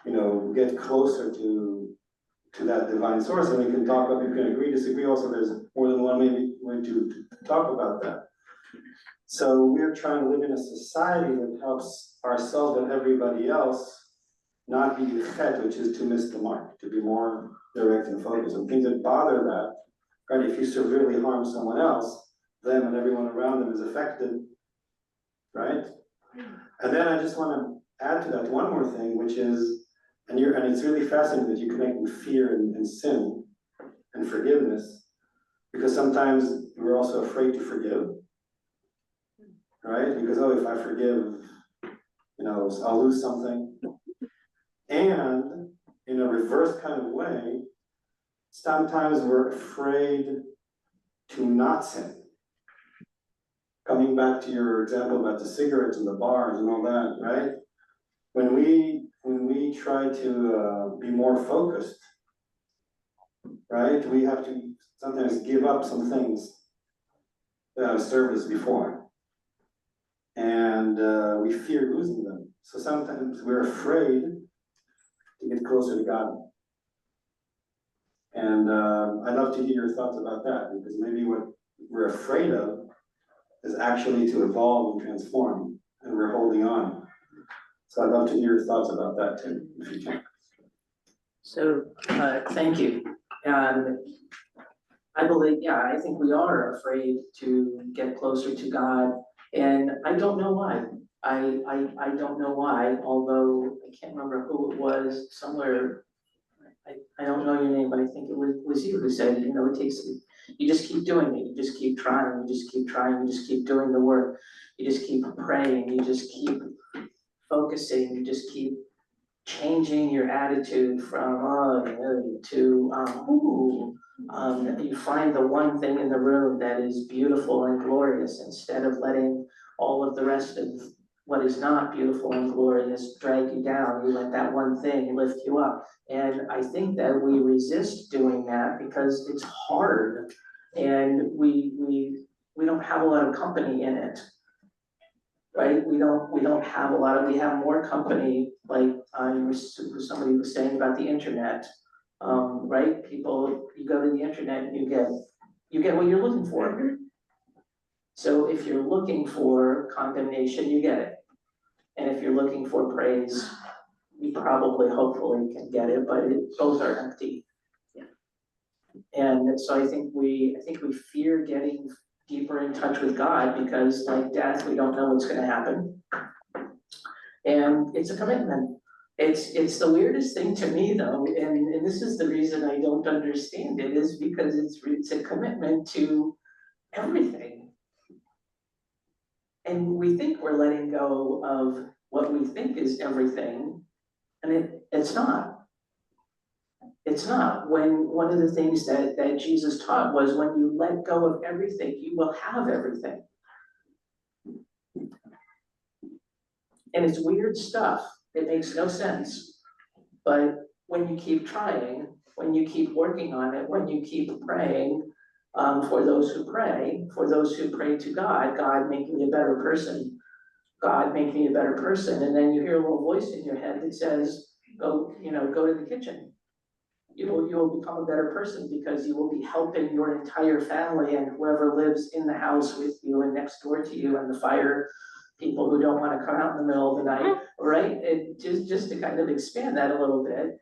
you know, get closer to that divine source, and we can talk about, we can agree, disagree. Also, there's more than one way to talk about that. So we're trying to live in a society that helps ourselves and everybody else not be chet, which is to miss the mark, to be more direct and focused. And things that bother that, right? If you severely harm someone else, them and everyone around them is affected, right? And then I just want to add to that one more thing, which is, and it's really fascinating that you connect with fear and sin and forgiveness, because sometimes we're also afraid to forgive, right? Because, oh, if I forgive, you know, I'll lose something. And in a reverse kind of way, sometimes we're afraid to not sin. Coming back to your example about the cigarettes and the bars and all that, right? When we try to be more focused, right? We have to sometimes give up some things that have served us before. And we fear losing them. So sometimes we're afraid to get closer to God. And I'd love to hear your thoughts about that, because maybe what we're afraid of is actually to evolve and transform, and we're holding on. So I'd love to hear your thoughts about that too, if you can. so, thank you. And I believe, yeah, I think we are afraid to get closer to God, and I don't know why. I don't know why, although I can't remember who it was, somewhere, I don't know your name, but I think it was you who said, you know, it takes, you just keep doing it, you just keep trying, you just keep trying, you just keep doing the work, you just keep praying, you just keep focusing, you just keep changing your attitude from, oh, no, to, ooh, you find the one thing in the room that is beautiful and glorious instead of letting all of the rest of what is not beautiful and glorious drag you down. You let that one thing lift you up. And I think that we resist doing that because it's hard and we don't have a lot of company in it. Right, we don't have a lot of, we have more company, like, somebody was saying about the internet. Right, people, you go to the internet and you get what you're looking for. So if you're looking for condemnation, you get it. And if you're looking for praise, you probably, hopefully can get it, but both are empty. And so I think we fear getting deeper in touch with God because, like death, we don't know what's gonna happen. And it's a commitment. It's the weirdest thing to me though, and this is the reason I don't understand it, is because it's a commitment to everything. And we think we're letting go of what we think is everything, and it's not. It's not. When one of the things that Jesus taught was, when you let go of everything, you will have everything. And it's weird stuff. It makes no sense. But when you keep trying, when you keep working on it, when you keep praying, for those who pray to God, God make me a better person. God make me a better person. And then you hear a little voice in your head that says, go to the kitchen. You will become a better person because you will be helping your entire family and whoever lives in the house with you and next door to you, and the fire people who don't want to come out in the middle of the night, right? It just to kind of expand that a little bit.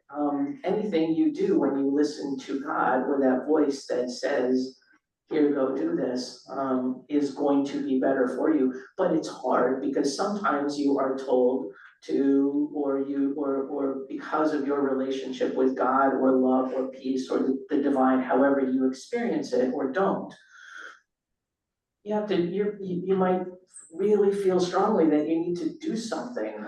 Anything you do when you listen to God, or that voice that says, here, go do this, is going to be better for you. But it's hard because sometimes you are told to, or because of your relationship with God, or love, or peace, or the divine, however you experience it or don't, you have to, you might really feel strongly that you need to do something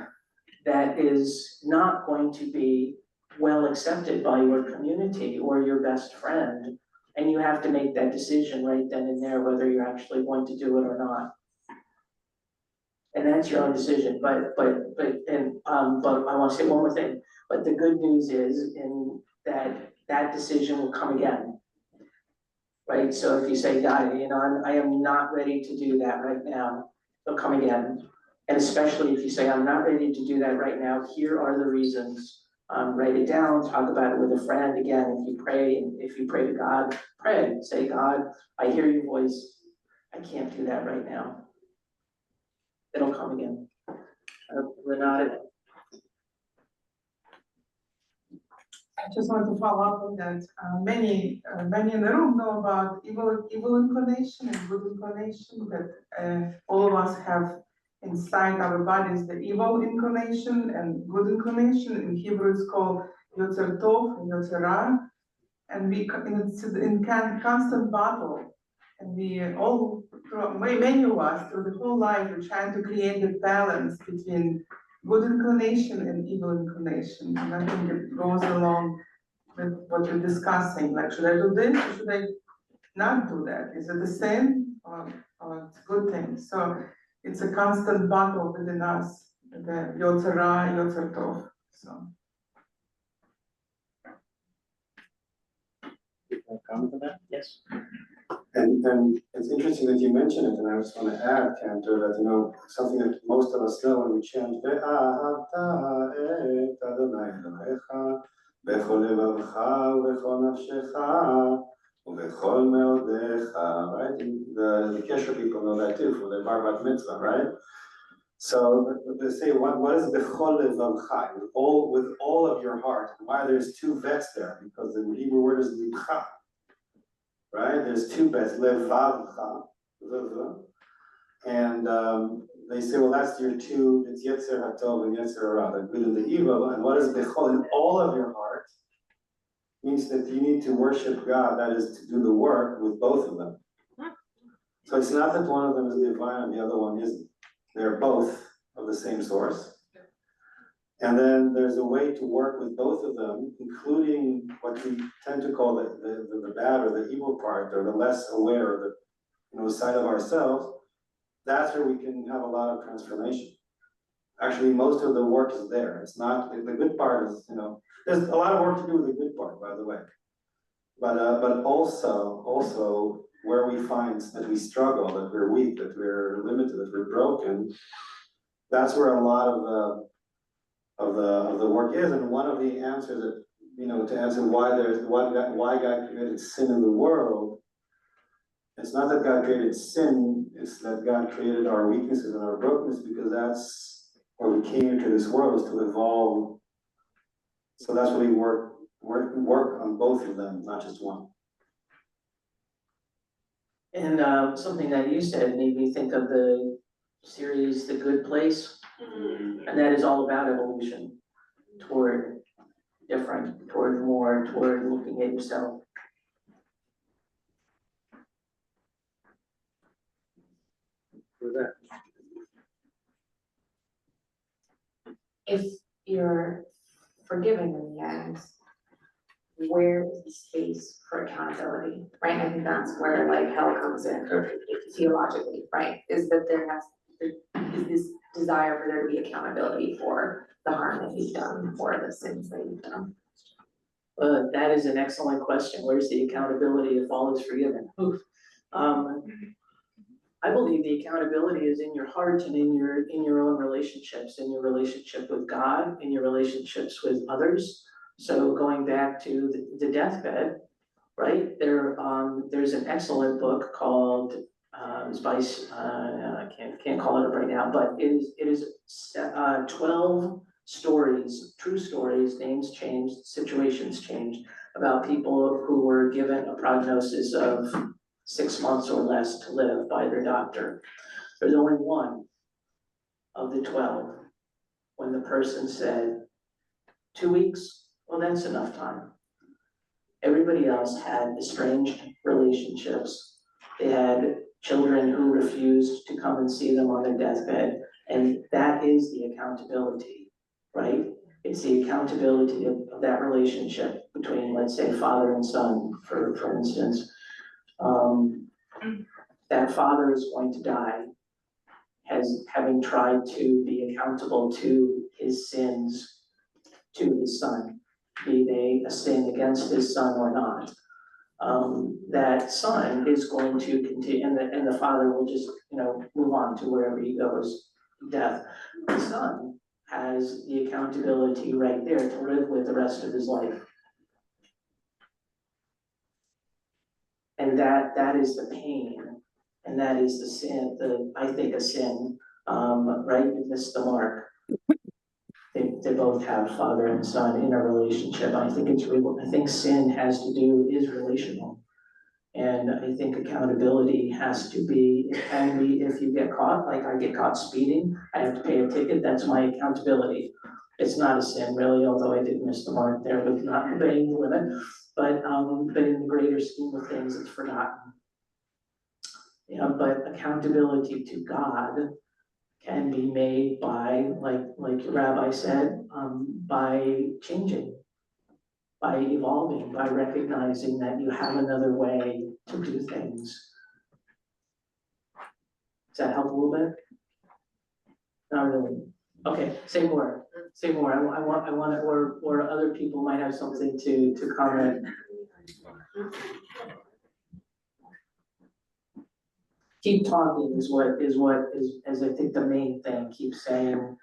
that is not going to be well accepted by your community or your best friend. And you have to make that decision right then and there, whether you're actually going to do it or not. And that's your own decision, but I want to say one more thing. But the good news is that decision will come again. Right, so if you say, God, I am not ready to do that right now, it'll come again. And especially if you say, I'm not ready to do that right now, here are the reasons. Write it down, talk about it with a friend. Again, if you pray to God, pray, say, God, I hear your voice, I can't do that right now. It'll come again. Renata. I just want to follow up on that. Many in the room know about evil inclination and good inclination, that all of us have inside our bodies the evil inclination and good inclination. In Hebrew it's called Yotzer Tov and Yotzer Ra, and it's in constant battle. And we all, many of us, through the whole life, are trying to create a balance between good inclination and evil inclination. And I think it goes along with what you're discussing, like, should I do this or should I not do that? Is it the same or it's a good thing? So it's a constant battle within us, the Yotzer Ra, Yotzer Tov, so. Comment on that? Yes. And it's interesting that you mention it, and I just want to add, Cantor, that something that most of us know when we chant "Ve'ahavta et Adonai Elohecha b'chol levavcha u'b'chol nafshecha u'b'chol meodecha," right? And the Kesher people know that too for their Bar Bat Mitzvah, right? So they say, what is b'chol levavcha? With all of your heart. Why there's two vets there? Because the Hebrew word is libcha. Right, there's two bets, levavcha, and they say, well, that's your two. It's Yetzer Hatov and Yetzer Hara, the good and the evil. And what is bechol? In all of your heart means that you need to worship God. That is to do the work with both of them. So it's not that one of them is divine and the other one isn't. They're both of the same source. And then there's a way to work with both of them, including what we tend to call the bad or the evil part, or the less aware, or the, side of ourselves. That's where we can have a lot of transformation. Actually, most of the work is there. It's not, the good part is, there's a lot of work to do with the good part, by the way. But also where we find that we struggle, that we're weak, that we're limited, that we're broken, that's where a lot of the work is. And one of the answers that, to answer why God created sin in the world, it's not that God created sin, it's that God created our weaknesses and our brokenness, because that's where we came into this world, is to evolve. So that's why we work on both of them, not just one. And something that you said made me think of the series The Good Place. And that is all about evolution toward different, toward more, toward looking at yourself. If you're forgiven in the end, where is the space for accountability, right? I think that's where like hell comes in theologically, right? Is that there is this desire for there to be accountability for the harm that you've done, for the sins that you've done. That is an excellent question. Where's the accountability if all is forgiven? Oof. I believe the accountability is in your heart and in your own relationships, in your relationship with God, in your relationships with others. So going back to the deathbed, right? There's an excellent book called Spice. I can't call it up right now, but it is 12 stories, true stories, names changed, situations changed, about people who were given a prognosis of 6 months or less to live by their doctor. There's only one of the 12 when the person said, 2 weeks, well, that's enough time. Everybody else had estranged relationships. They had children who refused to come and see them on their deathbed. And that is the accountability, right? It's the accountability of that relationship between, let's say, father and son, for instance. That father is going to die, having tried to be accountable to his sins to his son, be they a sin against his son or not. That son is going to continue, and the father will just, move on to wherever he goes, death. The son has the accountability right there to live with the rest of his life. And that is the pain, and that is the sin, I think a sin, right? You missed the mark. They both have father and son in a relationship. I think it's real. I think sin is relational. And I think accountability has to be, it can be if you get caught, like I get caught speeding, I have to pay a ticket, that's my accountability. It's not a sin really, although I did miss the mark there with not obeying the limit, but in the greater scheme of things, it's forgotten. But accountability to God can be like the rabbi said, by changing, by evolving, by recognizing that you have another way to do things. Does that help a little bit? Not really. Okay, say more. I want it, or other people might have something to comment. Keep talking is I think the main thing. Keep saying,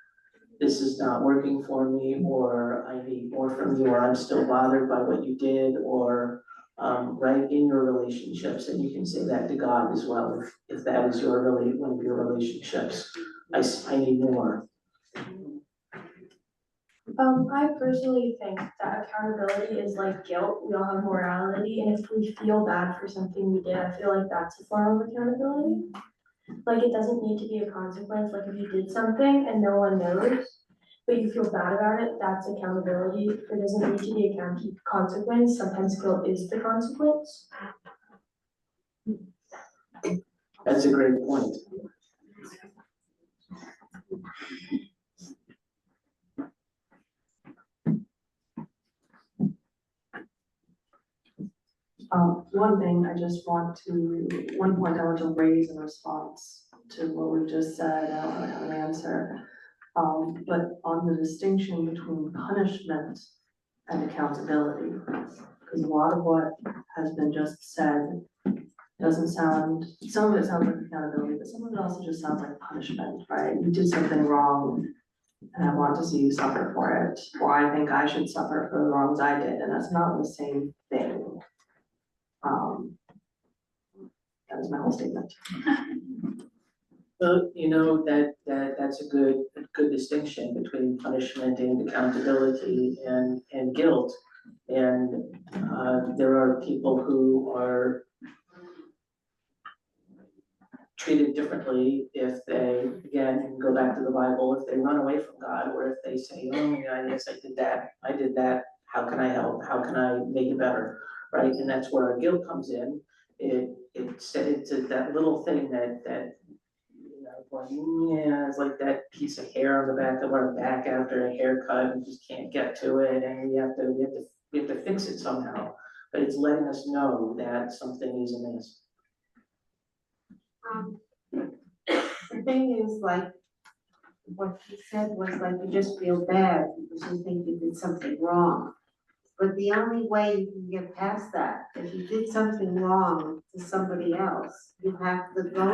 this is not working for me, or I need more from you, or I'm still bothered by what you did, or right in your relationships, and you can say that to God as well, if that is one of your relationships. I need more. I personally think that accountability is like guilt. We all have morality, and if we feel bad for something we did, I feel like that's a form of accountability. Like, it doesn't need to be a consequence, like if you did something and no one knows, but you feel bad about it, that's accountability. There doesn't need to be a consequence, sometimes guilt is the consequence. That's a great point. One thing I just want to, one point I want to raise in response to what we've just said, I don't really have an answer. But on the distinction between punishment and accountability, because a lot of what has been just said doesn't sound, some of it sounds like accountability, but some of it also just sounds like punishment, right? You did something wrong and I want to see you suffer for it, or I think I should suffer for the wrongs I did, and that's not the same thing. That is my whole statement. Well, you know, that's a good distinction between punishment and accountability and guilt. And there are people who are treated differently if they, again, go back to the Bible, if they run away from God, or if they say, oh, yeah, yes, I did that, how can I help, how can I make it better, right? And that's where our guilt comes in. It's that little thing that you know, going, yeah, it's like that piece of hair on the back of our back after a haircut, and just can't get to it, and we have to fix it somehow. But it's letting us know that something is amiss. The thing is, like, what he said was like, you just feel bad because you think you did something wrong. But the only way you can get past that, if you did something wrong to somebody else, you have to go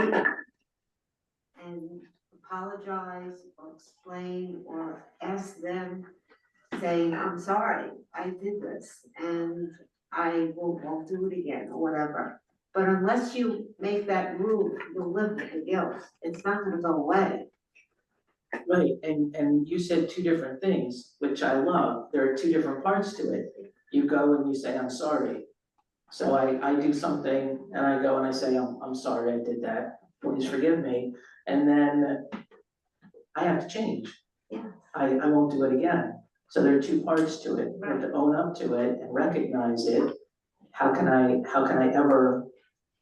and apologize or explain or ask them, saying, I'm sorry, I did this and I won't do it again or whatever. But unless you make that move, you'll live with the guilt. It's not gonna go away. Right, and you said two different things, which I love. There are two different parts to it. You go and you say, I'm sorry. So I do something and I go and I say, I'm sorry I did that, please forgive me. And then I have to change. Yeah. I won't do it again. So there are two parts to it. You have to own up to it and recognize it. How can I ever,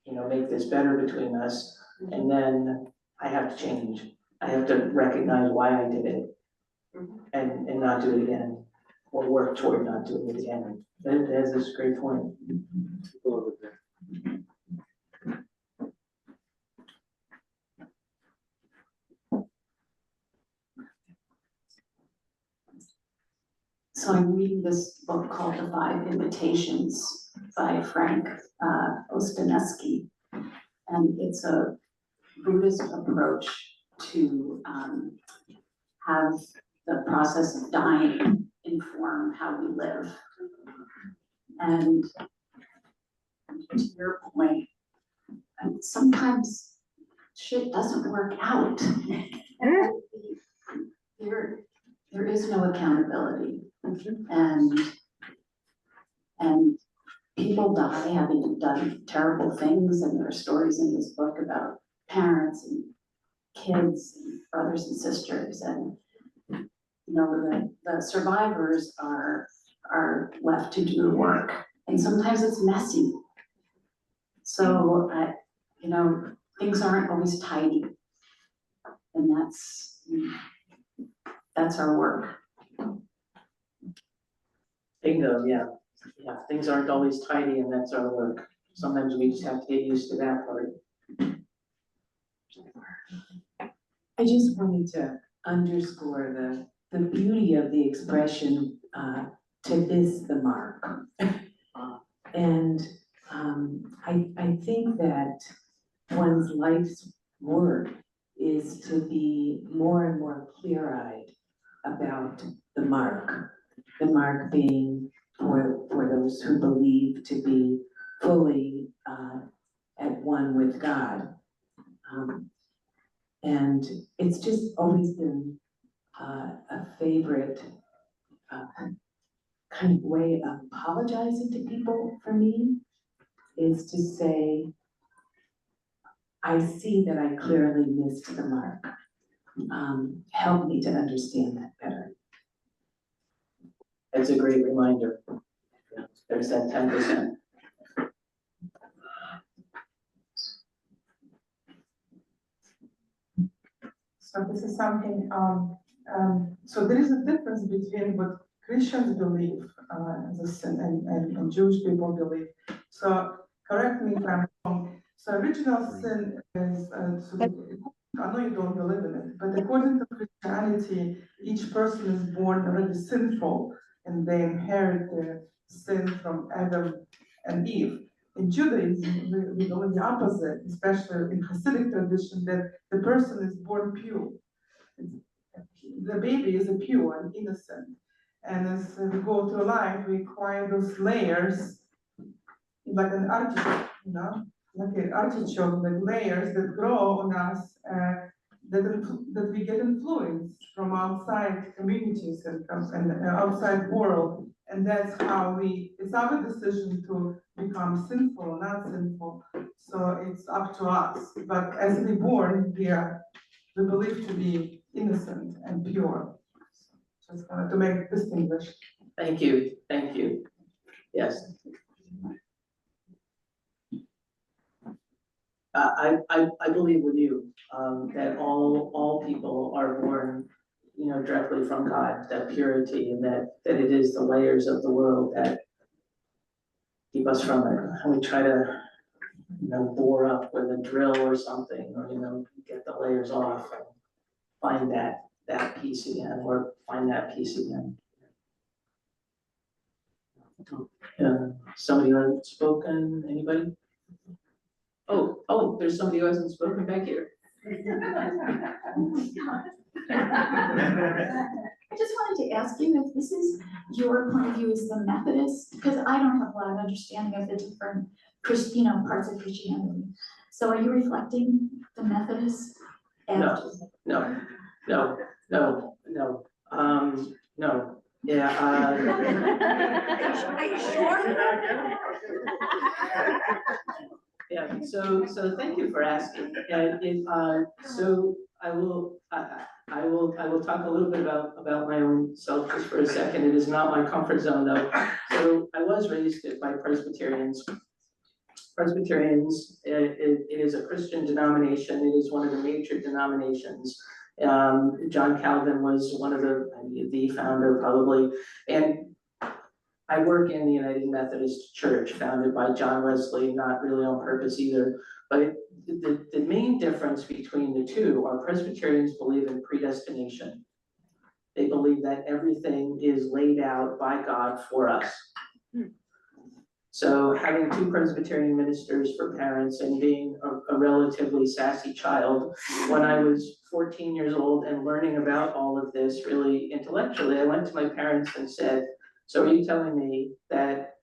you know, make this better between us? And then I have to change. I have to recognize why I did it and not do it again, or work toward not doing it again. That's a great point. So I'm reading this book called The Five Invitations by Frank Ostanesky. And it's a Buddhist approach to have the process of dying inform how we live. And to your point, sometimes shit doesn't work out. There is no accountability. And people die having done terrible things, and there are stories in this book about parents and kids and brothers and sisters, and you know, the survivors are left to do the work, and sometimes it's messy. So you know, things aren't always tidy, and that's our work. Bingo, yeah. Yeah, things aren't always tidy and that's our work. Sometimes we just have to get used to that part. I just wanted to underscore the beauty of the expression, to miss the mark. And I think that one's life's work is to be more and more clear-eyed about the mark being for those who believe to be fully at one with God. And it's just always been a favorite kind of way of apologizing to people for me, is to say, I see that I clearly missed the mark. Help me to understand that better. That's a great reminder. Yeah, there's that 10%. So this is something, so there is a difference between what Christians believe, and Jewish people believe. So correct me if I'm wrong. So original sin is, I know you don't believe in it, but according to Christianity, each person is born already sinful and they inherit the sin from Adam and Eve. In Judaism, we believe the opposite, especially in Hasidic tradition, that the person is born pure. The baby is pure and innocent. And as we go through life, we acquire those layers like an artichoke, like an artichoke, the layers that grow on us, that we get influence from outside communities and from the outside world. And that's how it's our decision to become sinful or not sinful. So it's up to us. But as we born, we believe to be innocent and pure. Just wanted to make distinguish. Thank you, thank you. Yes. I believe with you, that all people are born, directly from God, that purity, and that it is the layers of the world that keep us from it. And we try to, bore up with a drill or something, or, get the layers off and find that peace again, or find that peace again. Somebody who hasn't spoken, anybody? Oh, there's somebody who hasn't spoken back here. I just wanted to ask you if this is your point of view as the Methodist, because I don't have a lot of understanding of the different parts of Christianity. So are you reflecting the Methodist? No. Yeah, Are you sure? yeah, so thank you for asking. And so I will talk a little bit about my own self just for a second. It is not my comfort zone though. So I was raised by Presbyterians. Presbyterians, it is a Christian denomination. It is one of the major denominations. John Calvin was one of the founder probably, and I work in the United Methodist Church, founded by John Wesley, not really on purpose either. But the main difference between the two are Presbyterians believe in predestination. They believe that everything is laid out by God for us. So having two Presbyterian ministers for parents and being a relatively sassy child, when I was 14 years old and learning about all of this really intellectually, I went to my parents and said, so are you telling me that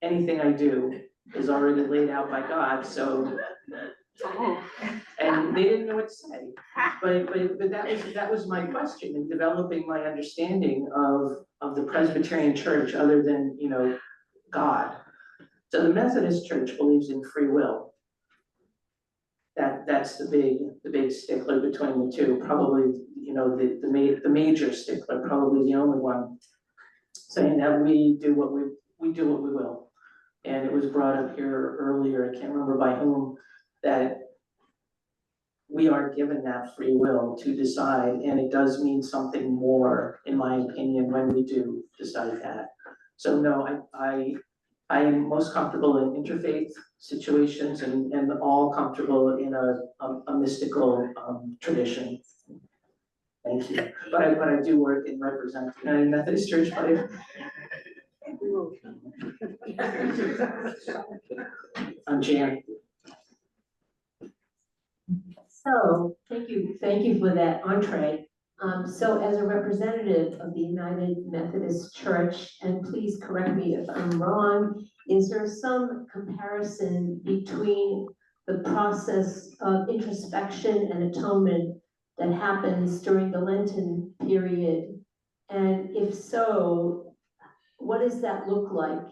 anything I do is already laid out by God? So, and they didn't know what to say. But that was my question in developing my understanding of the Presbyterian Church other than, God. So the Methodist Church believes in free will. That's the big stickler between the two. Probably, the major stickler, probably the only one, saying that we do what we will. And it was brought up here earlier, I can't remember by whom, that we are given that free will to decide, and it does mean something more, in my opinion, when we do decide that. So no, I am most comfortable in interfaith situations and all comfortable in a mystical tradition. Thank you. But I do work and represent the United Methodist Church, but I'm Jan. So, thank you for that entree. So as a representative of the United Methodist Church, and please correct me if I'm wrong, is there some comparison between the process of introspection and atonement that happens during the Lenten period? And if so, what does that look like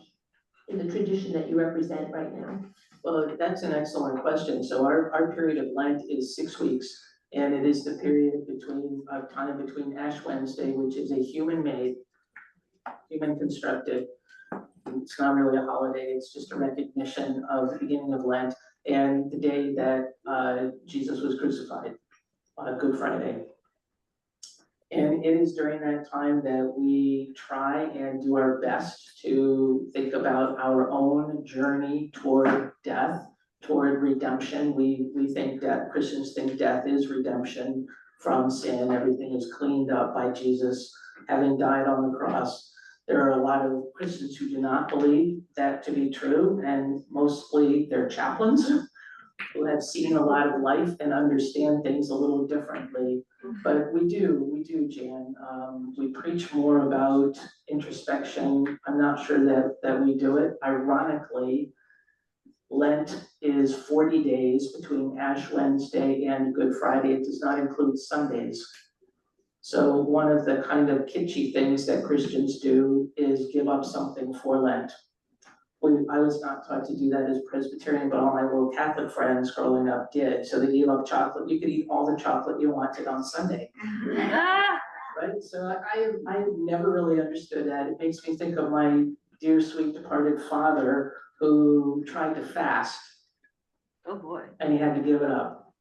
in the tradition that you represent right now? Well, that's an excellent question. So our period of Lent is 6 weeks, and it is the period between Ash Wednesday, which is a human-made, human-constructed. It's not really a holiday, it's just a recognition of the beginning of Lent and the day that Jesus was crucified on a Good Friday. And it is during that time that we try and do our best to think about our own journey toward death, toward redemption. We think that Christians think death is redemption from sin. Everything is cleaned up by Jesus having died on the cross. There are a lot of Christians who do not believe that to be true, and mostly they're chaplains who have seen a lot of life and understand things a little differently. But we do, Jan. We preach more about introspection. I'm not sure that we do it. Ironically, Lent is 40 days between Ash Wednesday and Good Friday. It does not include Sundays. So one of the kind of kitschy things that Christians do is give up something for Lent. I was not taught to do that as Presbyterian, but all my little Catholic friends growing up did. So they gave up chocolate. You could eat all the chocolate you wanted on Sunday. Right? So I never really understood that. It makes me think of my dear, sweet departed father who tried to fast. Oh, boy. And he had to give it up.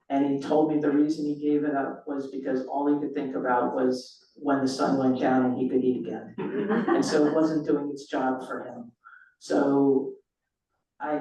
And he told me the reason he gave it up was because all he could think about was when the sun went down and he could eat again. And so it wasn't doing its job for him. So I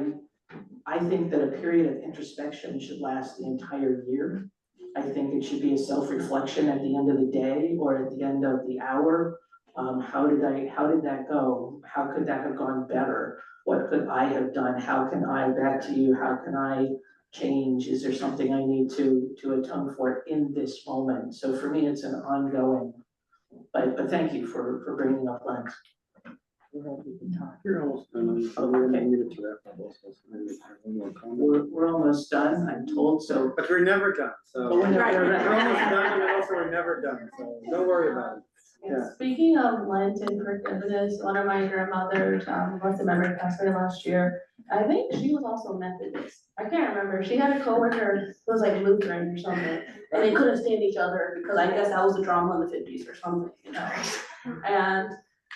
think that a period of introspection should last the entire year. I think it should be a self-reflection at the end of the day or at the end of the hour. How did that go? How could that have gone better? What could I have done? How can I, back to you, how can I change? Is there something I need to atone for in this moment? So for me, it's an ongoing, but thank you for bringing up Lent. You're almost done. We're almost done, I'm told, so. But we're never done, so. But we're never We're done. almost done, and also we're never done, so don't worry about it. Yeah. Speaking of Lent and forgiveness, one of my grandmothers, was a member passed away last year. I think she was also Methodist. I can't remember. She had a coworker who was like Lutheran or something, and they couldn't stand each other because I guess that was the drama in the 50s or something, you know. And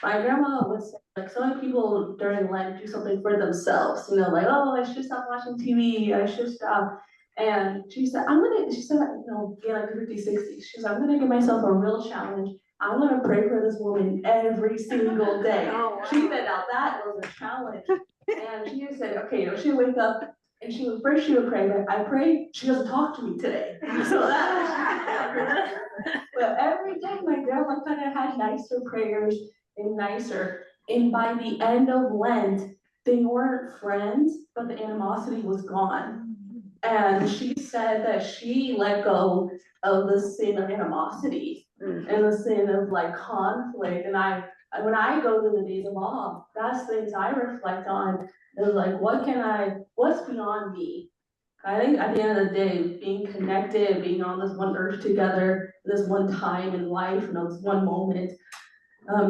my grandma would say, like, so many people during Lent do something for themselves, you know, like, oh, I should stop watching TV, I should stop. And she said, she said, you know, being like 50s, 60s, she said, I'm gonna give myself a real challenge. I'm gonna pray for this woman every single day. Oh, wow. She said, now that was a challenge. And she said, okay, you know, she'd wake up and she would pray, but I pray she doesn't talk to me today. So that, but every day my grandma kind of had nicer prayers and nicer. And by the end of Lent, they weren't friends, but the animosity was gone. And she said that she let go of the sin of animosity and the sin of like conflict. And when I go to the days of awe, that's things I reflect on. Is like, what's beyond me? I think at the end of the day, being connected, being on this one earth together, this one time in life, you know, this one moment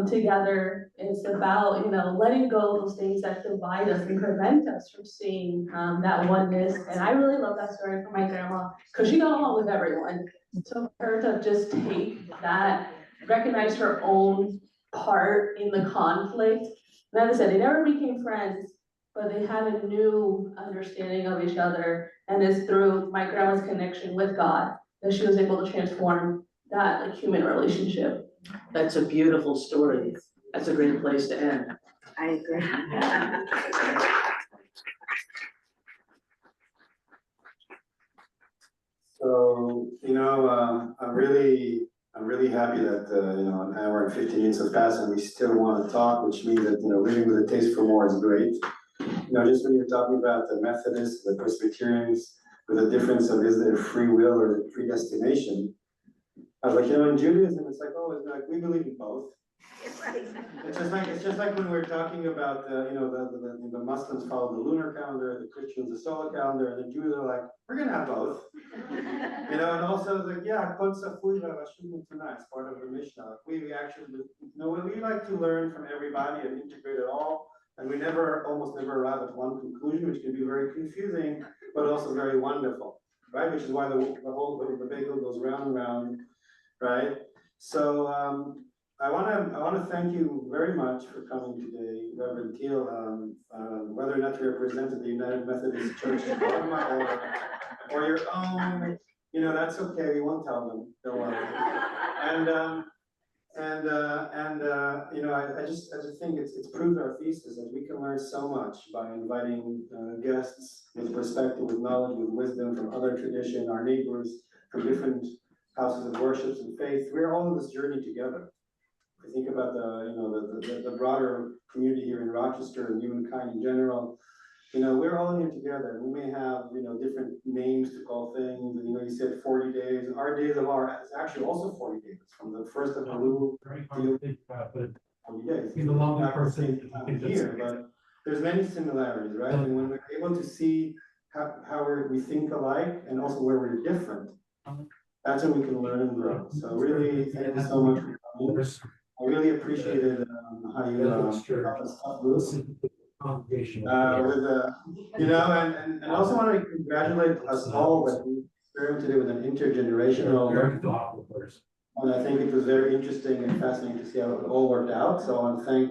together, it's about, you know, letting go of those things that divide us and prevent us from seeing that oneness. And I really love that story from my grandma, because she got along with everyone. So for her to just take that, recognize her own part in the conflict. And as I said, they never became friends, but they had a new understanding of each other. And it's through my grandma's connection with God that she was able to transform that like human relationship. That's a beautiful story. That's a great place to end. I agree. So, you know, I'm really happy that, you know, an hour and 15 minutes have passed and we still want to talk, which means that, you know, living with a taste for more is great. You know, just when you're talking about the Methodists, the Presbyterians, with the difference of is there free will or predestination, I was like, you know, in Judaism, it's like, oh, it's like, we believe in both. It's just like when we're talking about, you know, the Muslims follow the lunar calendar, the Christians the solar calendar, and the Jews are like, we're gonna have both. You know, and also it's like, yeah, it's part of the Mishnah. We actually, you know, we like to learn from everybody and integrate it all. And we almost never arrive at one conclusion, which can be very confusing, but also very wonderful, right? Which is why the bagel goes round and round, right? So I wanna thank you very much for coming today, Reverend Thiel. Whether or not you represented the United Methodist Church or your own, you know, that's okay. We won't tell them. Don't worry. You know, I just think it's proved our thesis that we can learn so much by inviting guests with perspective, with knowledge, with wisdom from other tradition, our neighbors from different houses of worships and faith. We're all in this journey together. If you think about the broader community here in Rochester and humankind in general, you know, we're all in it together. We may have, you know, different names to call things. And, you know, you said 40 days. Our days of our is actually also 40 days from the first of Elul till 40 days. He's a lonely Not the person. same time of year, but there's many similarities, right? And when we're able to see how we think alike and also where we're different, that's when we can learn and grow. So really, thank you so much for coming. I really appreciated how you helped us up you know, and I also want to congratulate us all that we experienced today with an intergenerational. And I think it was very interesting and fascinating to see how it all worked out. So I want to thank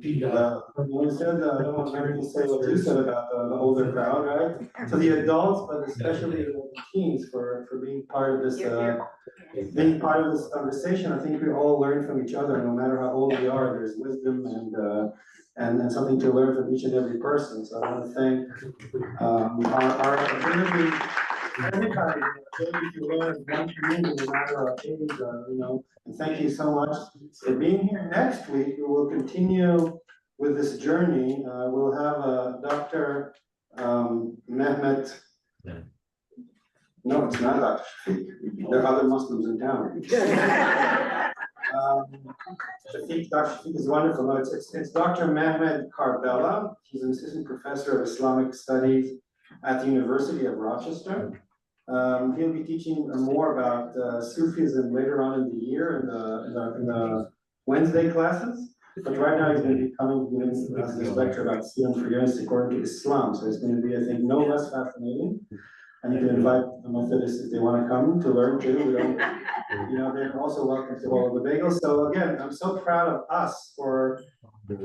you said, I don't want to say what you said about the older crowd, right? So the adults, but especially the teens for being part of this conversation. I think we all learn from each other, no matter how old we are. There's wisdom and something to learn from each and every person. So I want to thank our ability, everybody, to learn one community, no matter our age, you know. And thank you so much for being here. Next week we will continue with this journey. We'll have Dr. Mehmet. No, it's not Dr. Shafiq. There are other Muslims in town. Shafiq, Dr. Shafiq is wonderful. No, it's Dr. Mehmet Karbella. He's an assistant professor of Islamic studies at the University of Rochester. He'll be teaching more about Sufism later on in the year in the Wednesday classes. But right now he's going to be coming giving us this lecture about sin and forgiveness according to Islam. So it's going to be, I think, no less fascinating. And you can invite the Methodists if they want to come to learn too. We don't, you know, they're also welcome to all of the bagels. So again, I'm so proud of us for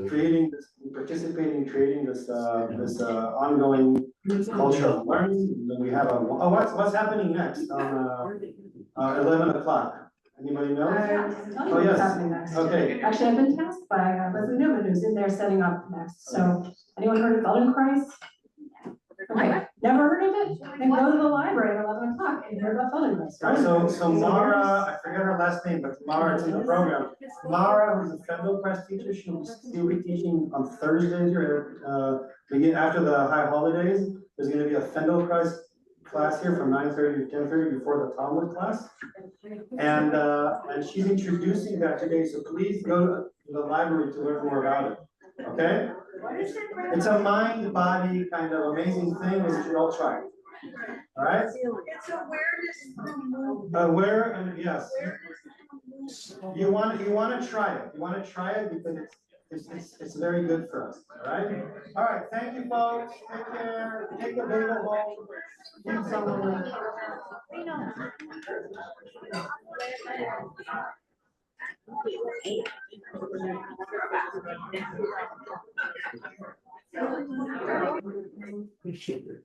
creating this, participating, creating this ongoing culture of learning. And then we have what's happening next on 11 o'clock? Anybody know? Oh, yes. Happening next. Okay. Actually, I've been tasked by Leslie Newman, who's in there setting up next. So anyone heard of Feldenkrais? Okay, never heard of it? Then go to the library at 11 o'clock and hear about Feldenkrais. All right, so Mara, I forget her last name, but Mara is in the program. Mara, who's a Feldenkrais teacher, she'll be teaching on Thursdays or begin after the high holidays. There's going to be a Feldenkrais class here from 9:30 to 10:30 before the Talmud class, and she's introducing that today. So please go to the library to learn more about it. Okay. It's a mind-body kind of amazing thing, and you should all try it. All right? It's awareness. Aware and yes. You want to try it. You want to try it because it's very good for us. All right? All right, thank you folks. Take care. Take a bagel home. Feed someone. Appreciate it.